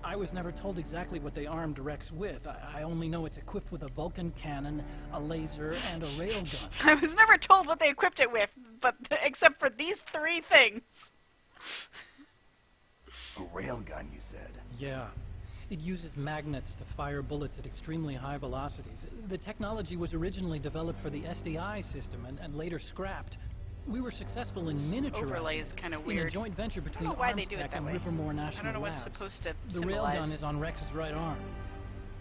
Speaker 6: I was never told exactly what they armed Rex with. I only know it's equipped with a Vulcan cannon, a laser, and a railgun.
Speaker 1: I was never told what they equipped it with, but except for these three things.
Speaker 5: A railgun, you said?
Speaker 6: Yeah. It uses magnets to fire bullets at extremely high velocities. The technology was originally developed for the SDI system and later scrapped. We were successful in miniaturizing
Speaker 1: overlay is kinda
Speaker 6: in a
Speaker 1: weird.
Speaker 6: joint venture between
Speaker 1: know why they do it
Speaker 6: Armstech
Speaker 1: that
Speaker 6: and
Speaker 1: way.
Speaker 6: Livermore National
Speaker 1: I don't know what it's
Speaker 6: Labs.
Speaker 1: supposed to
Speaker 6: The
Speaker 1: symbolize.
Speaker 6: railgun is on Rex's right arm.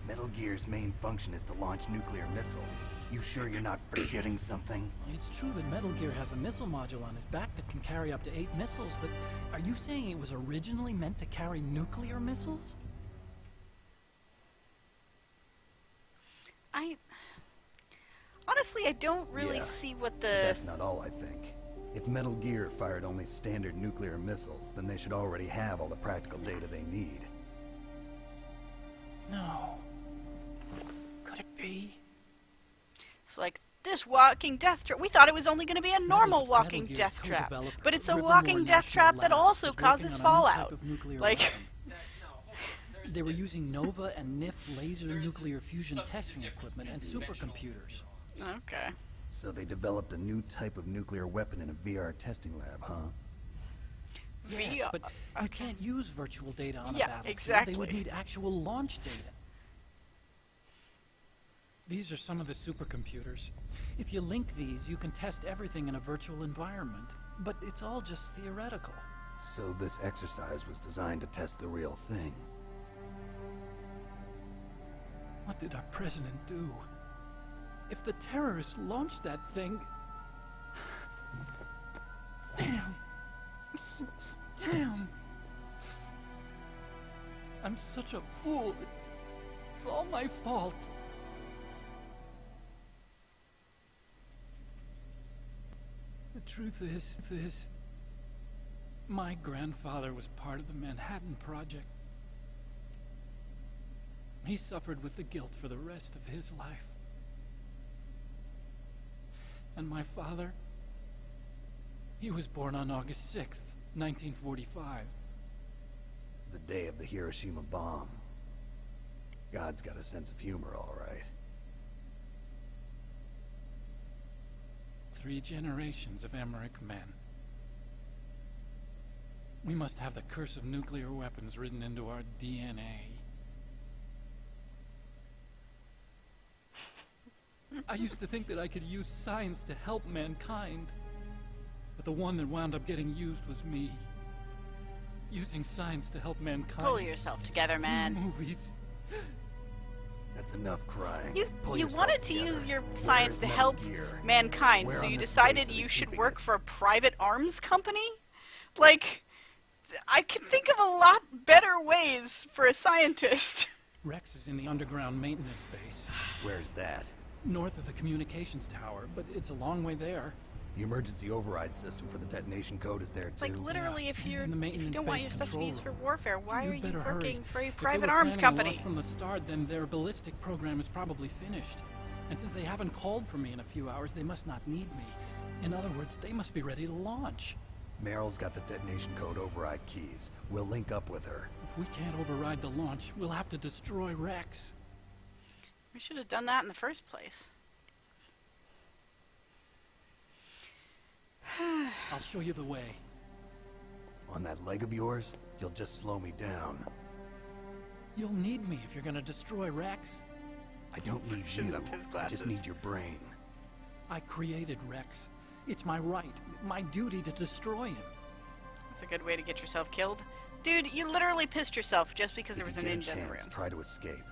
Speaker 5: Metal Gear's main function is to launch nuclear missiles. You sure you're not forgetting something?
Speaker 6: It's true that Metal Gear has a missile module on its back that can carry up to 8 missiles, but are you saying it was originally meant to carry nuclear missiles?
Speaker 1: Honestly, I don't really
Speaker 5: Yeah,
Speaker 1: see what
Speaker 5: But
Speaker 1: the...
Speaker 5: that's not all, I think. If Metal Gear fired only standard nuclear missiles, then they should already have all the practical data they need.
Speaker 6: No. Could it be?
Speaker 1: It's like, this walking death trap. We thought it was only going to be a normal
Speaker 6: Metal
Speaker 1: walking
Speaker 6: Gear's
Speaker 1: death trap.
Speaker 6: co-developer,
Speaker 1: But it's a
Speaker 6: Livermore
Speaker 1: walking death
Speaker 6: National
Speaker 1: trap that
Speaker 6: Labs,
Speaker 1: also
Speaker 6: is working
Speaker 1: causes
Speaker 6: on a new type
Speaker 1: fallout.
Speaker 6: of nuclear
Speaker 1: Like,
Speaker 6: weapon.
Speaker 4: There's
Speaker 6: They were
Speaker 4: different
Speaker 6: using Nova and NIF laser
Speaker 4: There's
Speaker 6: nuclear fusion
Speaker 4: substantive
Speaker 6: testing
Speaker 4: difference
Speaker 6: equipment and
Speaker 4: between conventional
Speaker 6: supercomputers.
Speaker 1: okay.
Speaker 5: So they developed a new type of nuclear weapon in a VR testing lab, huh?
Speaker 6: Yes, but you
Speaker 1: okay.
Speaker 6: can't use virtual data on a
Speaker 1: Yeah,
Speaker 6: battlefield.
Speaker 1: exactly.
Speaker 6: They would need actual launch data. These are some of the supercomputers. If you link these, you can test everything in a virtual environment. But it's all just theoretical.
Speaker 5: So this exercise was designed to test the real thing.
Speaker 6: What did our president do? If the terrorists launched that thing... Damn. Damn. I'm such a fool. It's all my fault. The truth is, my grandfather was part of the Manhattan Project. He suffered with the guilt for the rest of his life. And my father, he was born on August 6th, 1945.
Speaker 5: The day of the Hiroshima bomb. God's got a sense of humor, all right.
Speaker 6: 3 generations of Emmerich men. We must have the curse of nuclear weapons written into our DNA. I used to think that I could use science to help mankind. But the one that wound up getting used was me. Using science to help mankind.
Speaker 1: Pull yourself together, man.
Speaker 6: Movies.
Speaker 5: That's enough crying. Pull
Speaker 1: You
Speaker 5: yourself
Speaker 1: wanted to
Speaker 5: together.
Speaker 1: use your
Speaker 5: Where
Speaker 1: science
Speaker 5: is
Speaker 1: to
Speaker 5: Metal
Speaker 1: help
Speaker 5: Gear?
Speaker 1: mankind,
Speaker 5: Where
Speaker 1: so
Speaker 5: on
Speaker 1: you
Speaker 5: this
Speaker 1: decided
Speaker 5: place are
Speaker 1: you
Speaker 5: they
Speaker 1: should
Speaker 5: keeping
Speaker 1: work
Speaker 5: it?
Speaker 1: for a private arms company? Like, I can think of a lot better ways for a scientist.
Speaker 6: Rex is in the underground maintenance base,
Speaker 5: Where's that?
Speaker 6: north of the communications tower, but it's a long way there.
Speaker 5: The emergency override system for the detonation code is there too.
Speaker 1: Like, literally, if
Speaker 6: and
Speaker 1: you
Speaker 6: in the maintenance
Speaker 1: don't want
Speaker 6: base
Speaker 1: your stuff to be
Speaker 6: control
Speaker 1: used for
Speaker 6: room.
Speaker 1: warfare, why are you
Speaker 6: better
Speaker 1: working
Speaker 6: hurry.
Speaker 1: for a
Speaker 6: If they
Speaker 1: private
Speaker 6: were
Speaker 1: arms
Speaker 6: planning a
Speaker 1: company?
Speaker 6: launch from the start, then their ballistic program is probably finished. And since they haven't called for me in a few hours, they must not need me. In other words, they must be ready to launch.
Speaker 5: Meryl's got the detonation code override keys. We'll link up with her.
Speaker 6: If we can't override the launch, we'll have to destroy Rex.
Speaker 1: We should have done that in the first place.
Speaker 6: I'll show you the way.
Speaker 5: On that leg of yours, you'll just slow me down.
Speaker 6: You'll need me if you're gonna destroy Rex.
Speaker 5: I don't need
Speaker 1: Shows
Speaker 5: you.
Speaker 1: up his
Speaker 5: I just
Speaker 1: glasses.
Speaker 5: need your brain.
Speaker 6: I created Rex. It's my right, my duty to destroy him.
Speaker 1: That's a good way to get yourself killed. Dude, you literally pissed yourself just because there was a
Speaker 5: If you
Speaker 1: ninja
Speaker 5: get a
Speaker 1: in the
Speaker 5: chance,
Speaker 1: room.
Speaker 5: try to escape.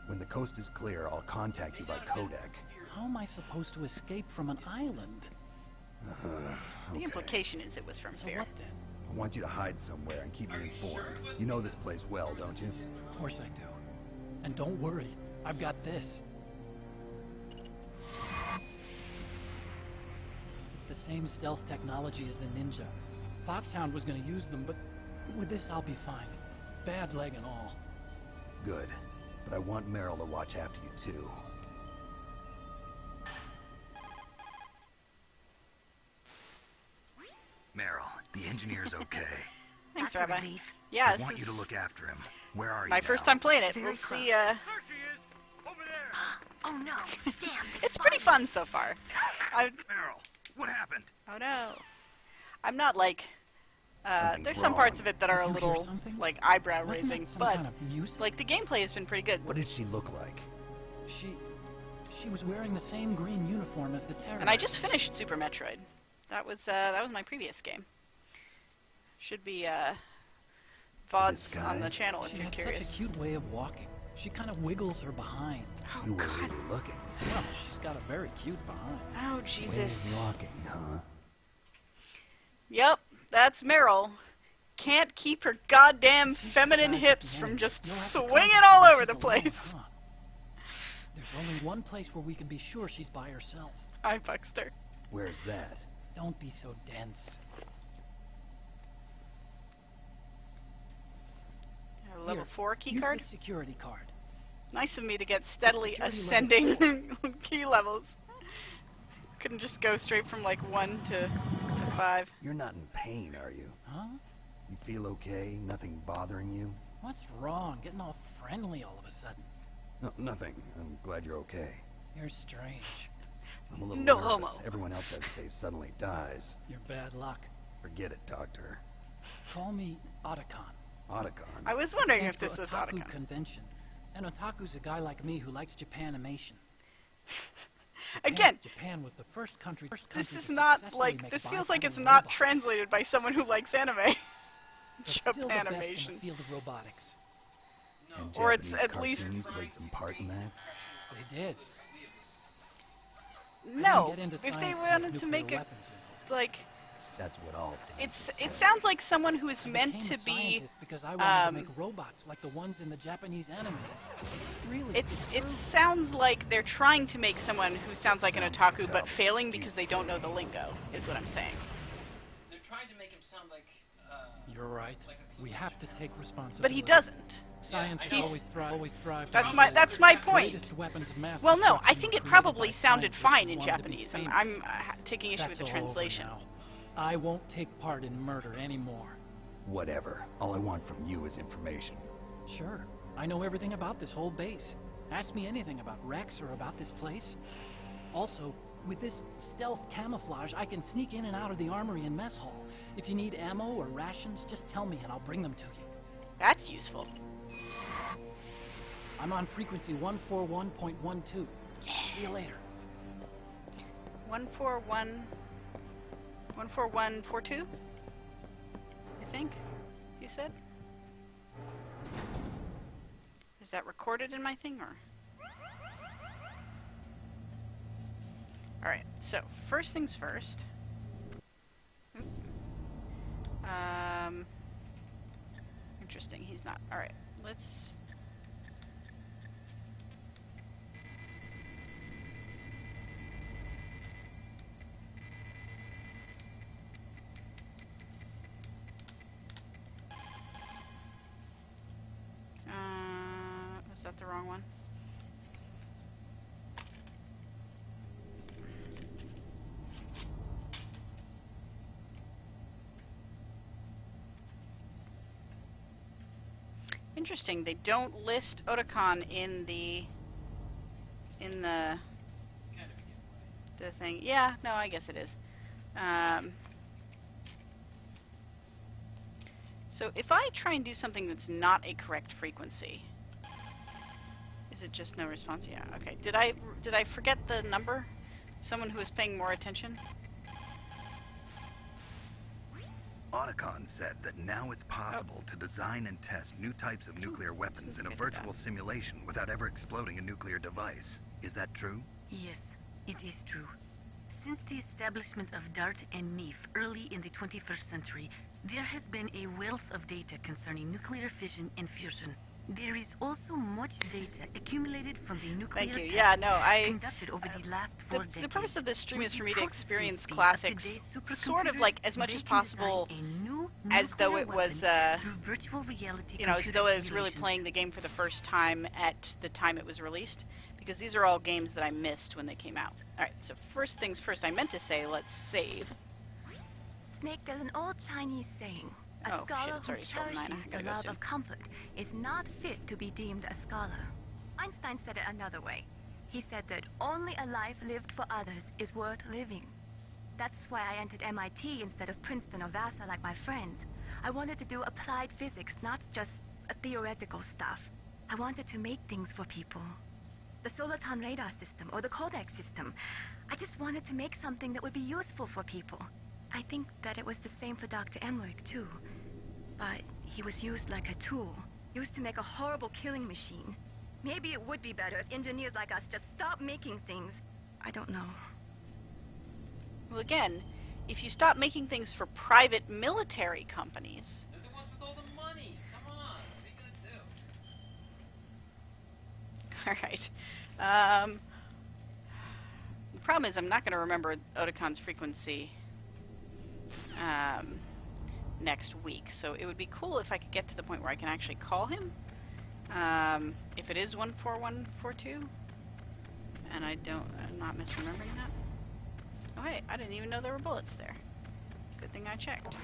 Speaker 5: When the coast is clear, I'll contact you by codec.
Speaker 6: How am I supposed to escape from an island?
Speaker 1: The implication is it was from
Speaker 6: So
Speaker 1: fear.
Speaker 6: what then?
Speaker 5: I want you to hide somewhere and keep me informed. You know this place well, don't you?
Speaker 6: Of course I do. And don't worry, I've got this. It's the same stealth technology as the Ninja. Foxhound was gonna use them, but with this I'll be fine. Bad leg and all.
Speaker 5: Good. But I want Meryl to watch after you too.
Speaker 8: Meryl, the engineer's okay.
Speaker 1: Thanks,
Speaker 3: That's a
Speaker 1: Rabbi.
Speaker 3: relief.
Speaker 1: Yeah,
Speaker 8: I
Speaker 1: this
Speaker 8: want you to
Speaker 1: is
Speaker 8: look after him. Where are you
Speaker 1: my first
Speaker 8: now?
Speaker 1: time playing it.
Speaker 3: Very
Speaker 1: We'll see,
Speaker 3: close.
Speaker 2: There she is! Over there!
Speaker 3: Oh no! Damn!
Speaker 1: It's pretty fun so far.
Speaker 8: Meryl, what happened?
Speaker 1: Oh no. I'm not like...
Speaker 5: Something's
Speaker 1: there's some
Speaker 5: wrong.
Speaker 1: parts of it that are a
Speaker 6: Did you hear
Speaker 1: little,
Speaker 6: something?
Speaker 1: like, eyebrow
Speaker 6: Wasn't
Speaker 1: raising,
Speaker 6: that some
Speaker 1: but,
Speaker 6: kind of music?
Speaker 1: like, the gameplay has been pretty good.
Speaker 5: What did she look like?
Speaker 6: She was wearing the same green uniform as the terrorists.
Speaker 1: And I just finished Super Metroid. That was my previous game. Should be, VODs on the
Speaker 5: Disguise?
Speaker 1: channel if
Speaker 6: She
Speaker 1: you're
Speaker 6: had
Speaker 1: curious.
Speaker 6: such a cute way of walking. She kind of wiggles her behind.
Speaker 1: Oh,
Speaker 5: You were
Speaker 1: God.
Speaker 5: really looking.
Speaker 6: Well, she's got a very cute behind.
Speaker 1: Oh,
Speaker 5: Way
Speaker 1: Jesus.
Speaker 5: of walking, huh?
Speaker 1: Yep, that's Meryl. Can't keep her goddamn feminine
Speaker 6: Disguise
Speaker 1: hips
Speaker 6: is the
Speaker 1: from
Speaker 6: enemy.
Speaker 1: just
Speaker 6: You'll have to
Speaker 1: swinging
Speaker 6: contact
Speaker 1: all
Speaker 6: her
Speaker 1: over
Speaker 6: when
Speaker 1: the
Speaker 6: she's alone,
Speaker 1: place.
Speaker 6: huh? There's only one place where we can be sure she's by herself.
Speaker 1: I fucked her.
Speaker 5: Where's that?
Speaker 6: Don't be so dense.
Speaker 1: A level
Speaker 6: Here,
Speaker 1: 4 key
Speaker 6: use
Speaker 1: card.
Speaker 6: this security card.
Speaker 1: Nice of me to get steadily
Speaker 6: Security level
Speaker 1: ascending key levels. Couldn't just go straight from like 1 to 5.
Speaker 5: You're not in pain, are you?
Speaker 6: Huh?
Speaker 5: You feel okay? Nothing bothering you?
Speaker 6: What's wrong? Getting all friendly all of a sudden.
Speaker 5: No, nothing. I'm glad you're okay.
Speaker 6: You're strange.
Speaker 5: I'm a little
Speaker 1: No
Speaker 5: nervous.
Speaker 1: homo.
Speaker 5: Everyone else I've saved suddenly dies.
Speaker 6: You're bad luck.
Speaker 5: Forget it, Doctor.
Speaker 6: Call me Otacon.
Speaker 5: Otacon.
Speaker 1: I was wondering
Speaker 6: Stands
Speaker 1: if this
Speaker 6: for
Speaker 1: was
Speaker 6: Otaku
Speaker 1: Otacon.
Speaker 6: Convention. An otaku's a guy like me who likes Japanimation.
Speaker 1: Again,
Speaker 6: Japan was the first country.
Speaker 1: this is
Speaker 6: to
Speaker 1: not
Speaker 6: successfully
Speaker 1: like,
Speaker 6: make
Speaker 1: this feels like it's
Speaker 6: bipedal
Speaker 1: not
Speaker 6: robots,
Speaker 1: translated by someone who likes anime.
Speaker 6: but still the best in
Speaker 1: Japanimation.
Speaker 6: the field of robotics.
Speaker 5: And
Speaker 1: Or it's
Speaker 5: Japanese
Speaker 1: at least-
Speaker 5: cartoons played some part in that.
Speaker 6: They did.
Speaker 1: No,
Speaker 6: Get into
Speaker 1: if they
Speaker 6: science
Speaker 1: wanted
Speaker 6: with
Speaker 1: to
Speaker 6: nuclear
Speaker 1: make a,
Speaker 6: weapons, you know.
Speaker 1: like,
Speaker 5: That's what all scientists
Speaker 1: it
Speaker 5: say.
Speaker 1: sounds like someone who is
Speaker 6: I
Speaker 1: meant
Speaker 6: became
Speaker 1: to
Speaker 6: a
Speaker 1: be,
Speaker 6: scientist because I wanted to make robots like the ones in the Japanese animes. Really,
Speaker 1: it sounds like they're trying to make someone who sounds like an otaku but failing because they don't know the lingo, is what I'm saying.
Speaker 4: They're trying to make him sound like,
Speaker 6: You're right. We have to take responsibility.
Speaker 1: But he doesn't.
Speaker 6: Science
Speaker 4: Yeah, I know.
Speaker 6: always thrive.
Speaker 1: That's my point.
Speaker 6: Greatest weapons of mass
Speaker 1: Well, no, I
Speaker 6: destruction
Speaker 1: think it
Speaker 6: created
Speaker 1: probably
Speaker 6: by
Speaker 1: sounded
Speaker 6: scientists
Speaker 1: fine
Speaker 6: who
Speaker 1: in
Speaker 6: wanted to be
Speaker 1: Japanese.
Speaker 6: famous.
Speaker 1: I'm taking issue with
Speaker 6: That's
Speaker 1: the
Speaker 6: all over
Speaker 1: translation.
Speaker 6: now. I won't take part in murder anymore.
Speaker 5: Whatever. All I want from you is information.
Speaker 6: Sure, I know everything about this whole base. Ask me anything about Rex or about this place. Also, with this stealth camouflage, I can sneak in and out of the armory and mess hall. If you need ammo or rations, just tell me and I'll bring them to you.
Speaker 1: That's useful.
Speaker 6: I'm on frequency 141.12. See you later.
Speaker 1: 14142? I think you said? Is that recorded in my thing or? Alright, so first things first. Interesting, he's not. Alright, let's... was that the wrong one? Interesting, they don't list Otakon in the thing. Yeah, no, I guess it is. So if I try and do something that's not a correct frequency, is it just no response? Yeah, okay. Did I forget the number? Someone who was paying more attention?
Speaker 8: Otacon said that now it's possible to design and test new types of nuclear weapons in a virtual simulation without ever exploding a nuclear device. Is that true?
Speaker 3: Yes, it is true. Since the establishment of DART and NEEF early in the 21st century, there has been a wealth of data concerning nuclear fission and fusion. There is also much data accumulated from the nuclear
Speaker 1: Thank you.
Speaker 3: tests
Speaker 1: Yeah, no,
Speaker 3: conducted over the last 4 decades.
Speaker 1: The purpose of this stream is for me to
Speaker 3: With
Speaker 1: experience
Speaker 3: the
Speaker 1: classics sort of like as much as possible as though it was,
Speaker 3: virtual reality,
Speaker 1: you know, as though I was really playing the game for the first time at the time it was released, because these are all games that I missed when they came out. Alright, so first things first, I meant to say, let's save.
Speaker 9: Snake, there's an old Chinese saying. A
Speaker 1: Oh, shit,
Speaker 9: scholar
Speaker 1: it's
Speaker 9: who
Speaker 1: already 12:09. I
Speaker 9: cherishes
Speaker 1: gotta
Speaker 9: the
Speaker 1: go
Speaker 9: love
Speaker 1: soon.
Speaker 9: of comfort is not fit to be deemed a scholar. Einstein said it another way. He said that only a life lived for others is worth living. That's why I entered MIT instead of Princeton or Vassar like my friends. I wanted to do applied physics, not just theoretical stuff. I wanted to make things for people. The Soliton radar system or the Codex system. I just wanted to make something that would be useful for people. I think that it was the same for Dr. Emmerich, too. But he was used like a tool, used to make a horrible killing machine. Maybe it would be better if engineers like us just stopped making things. I don't know.
Speaker 1: Well, again, if you stop making things for private military companies...
Speaker 4: They're the ones with all the money. Come on, what are you gonna do?
Speaker 1: Alright. The problem is I'm not going to remember Otacon's frequency next week, so it would be cool if I could get to the point where I can actually call him. If it is 14142, and I'm not misremembering that. Oh hey, I didn't even know there were bullets there. Good thing I checked.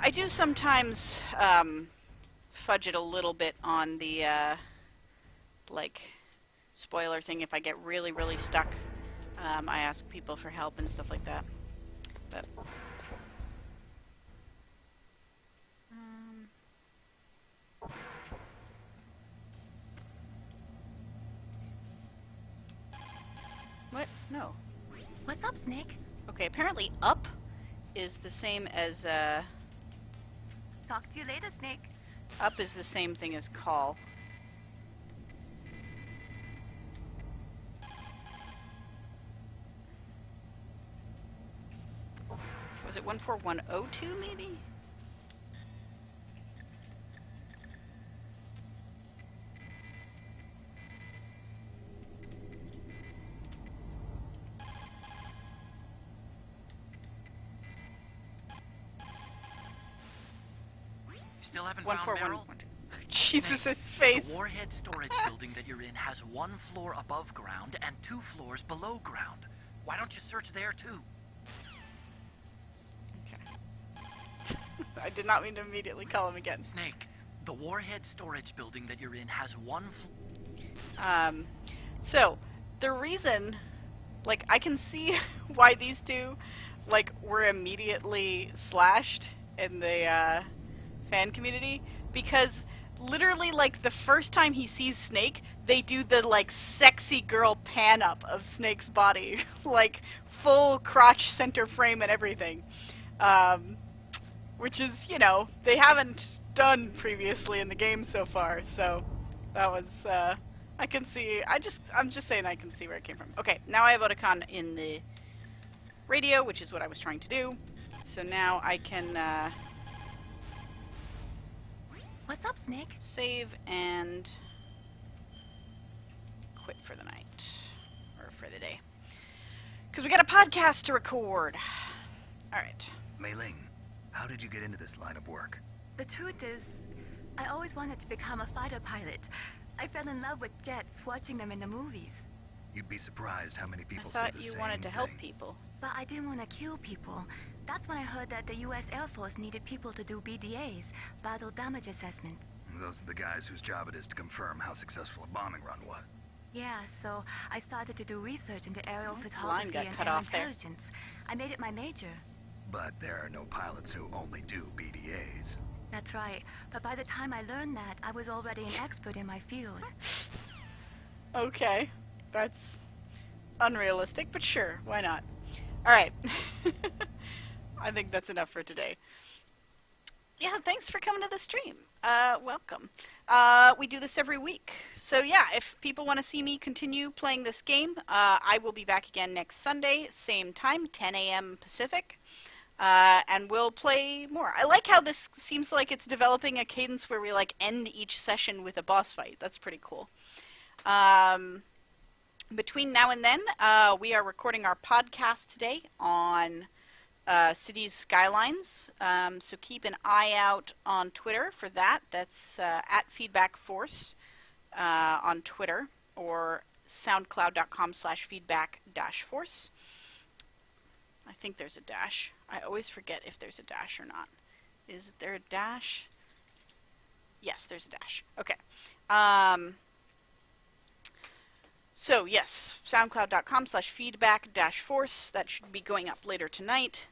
Speaker 1: I do sometimes fudge it a little bit on the like spoiler thing if I get really, really stuck. I ask people for help and stuff like that. But what? No.
Speaker 9: What's up, Snake?
Speaker 1: Okay, apparently up is the same as
Speaker 9: Talk to you later, Snake.
Speaker 1: up is the same thing as call. Was it 14102 maybe?
Speaker 10: Still haven't found Meryl?
Speaker 1: 14112. Jesus, his
Speaker 10: The
Speaker 1: face.
Speaker 10: warhead storage building that you're in has 1 floor above ground and 2 floors below ground. Why don't you search there too?
Speaker 1: Okay. I did not mean to immediately call him again.
Speaker 10: Snake, The warhead storage building that you're in has one floor.
Speaker 1: So, the reason, like, I can see why these two, like, were immediately slashed in the, fan community, because literally, like, the first time he sees Snake, they do the, like, sexy girl pan-up of Snake's body, like, full crotch center frame and everything, which is, you know, they haven't done previously in the game so far, so that was, I can see, I'm just saying I can see where it came from. Okay, now I have Otacon in the radio, which is what I was trying to do, so now I can,
Speaker 9: What's up, Snake?
Speaker 1: save and quit for the night, or for the day, because we got a podcast to record. Alright.
Speaker 8: Mei Ling, how did you get into this line of work?
Speaker 9: The truth is, I always wanted to become a fighter pilot. I fell in love with jets watching them in the movies.
Speaker 8: You'd be surprised how many
Speaker 1: I
Speaker 8: people say
Speaker 1: thought
Speaker 8: the
Speaker 1: you
Speaker 8: same
Speaker 1: wanted to help
Speaker 8: thing.
Speaker 1: people.
Speaker 9: But I didn't want to kill people. That's when I heard that the U.S. Air Force needed people to do BDAs, battle damage assessments.
Speaker 8: Those are the guys whose job it is to confirm how successful a bombing run was.
Speaker 9: Yeah, so I started to do research into aerial
Speaker 1: Line
Speaker 9: photography
Speaker 1: got
Speaker 9: and
Speaker 1: cut
Speaker 9: air
Speaker 1: off there.
Speaker 9: intelligence. I made it my major.
Speaker 8: But there are no pilots who only do BDAs.
Speaker 9: That's right. But by the time I learned that, I was already an expert in my field.
Speaker 1: Okay, that's unrealistic, but sure, why not? Alright. I think that's enough for today. Yeah, thanks for coming to the stream. Welcome. We do this every week. So yeah, if people want to see me continue playing this game, I will be back again next Sunday, same time, 10 a.m. Pacific. And we'll play more. I like how this seems like it's developing a cadence where we like end each session with a boss fight. That's pretty cool. Between now and then, we are recording our podcast today on Cities Skylines. So keep an eye out on Twitter for that. That's at FeedbackForce on Twitter, or soundcloud.com/feedback-force. I think there's a dash. I always forget if there's a dash or not. Is there a dash? Yes, there's a dash. Okay. So yes, soundcloud.com/feedback-force. That should be going up later tonight.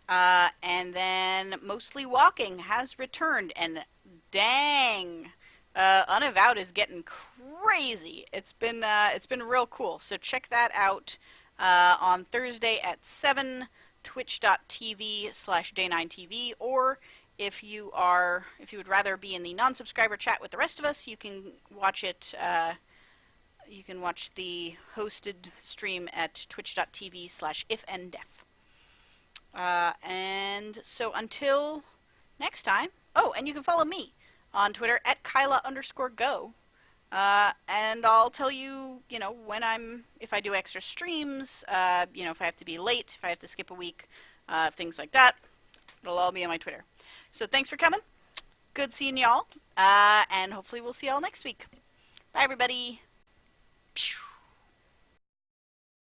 Speaker 1: And then Mostly Walking has returned, and dang, Unavowed is getting crazy. It's been real cool. So check that out on Thursday at 7, twitch.tv/day9tv, or if you would rather be in the non-subscriber chat with the rest of us, you can watch it. You can watch the hosted stream at twitch.tv/ifndef. And so until next time, oh, and you can follow me on Twitter at Kyla_go. And I'll tell you, if I do extra streams, if I have to be late, if I have to skip a week, things like that. It'll all be on my Twitter. So thanks for coming. Good seeing y'all. And hopefully we'll see y'all next week. Bye, everybody. Phew.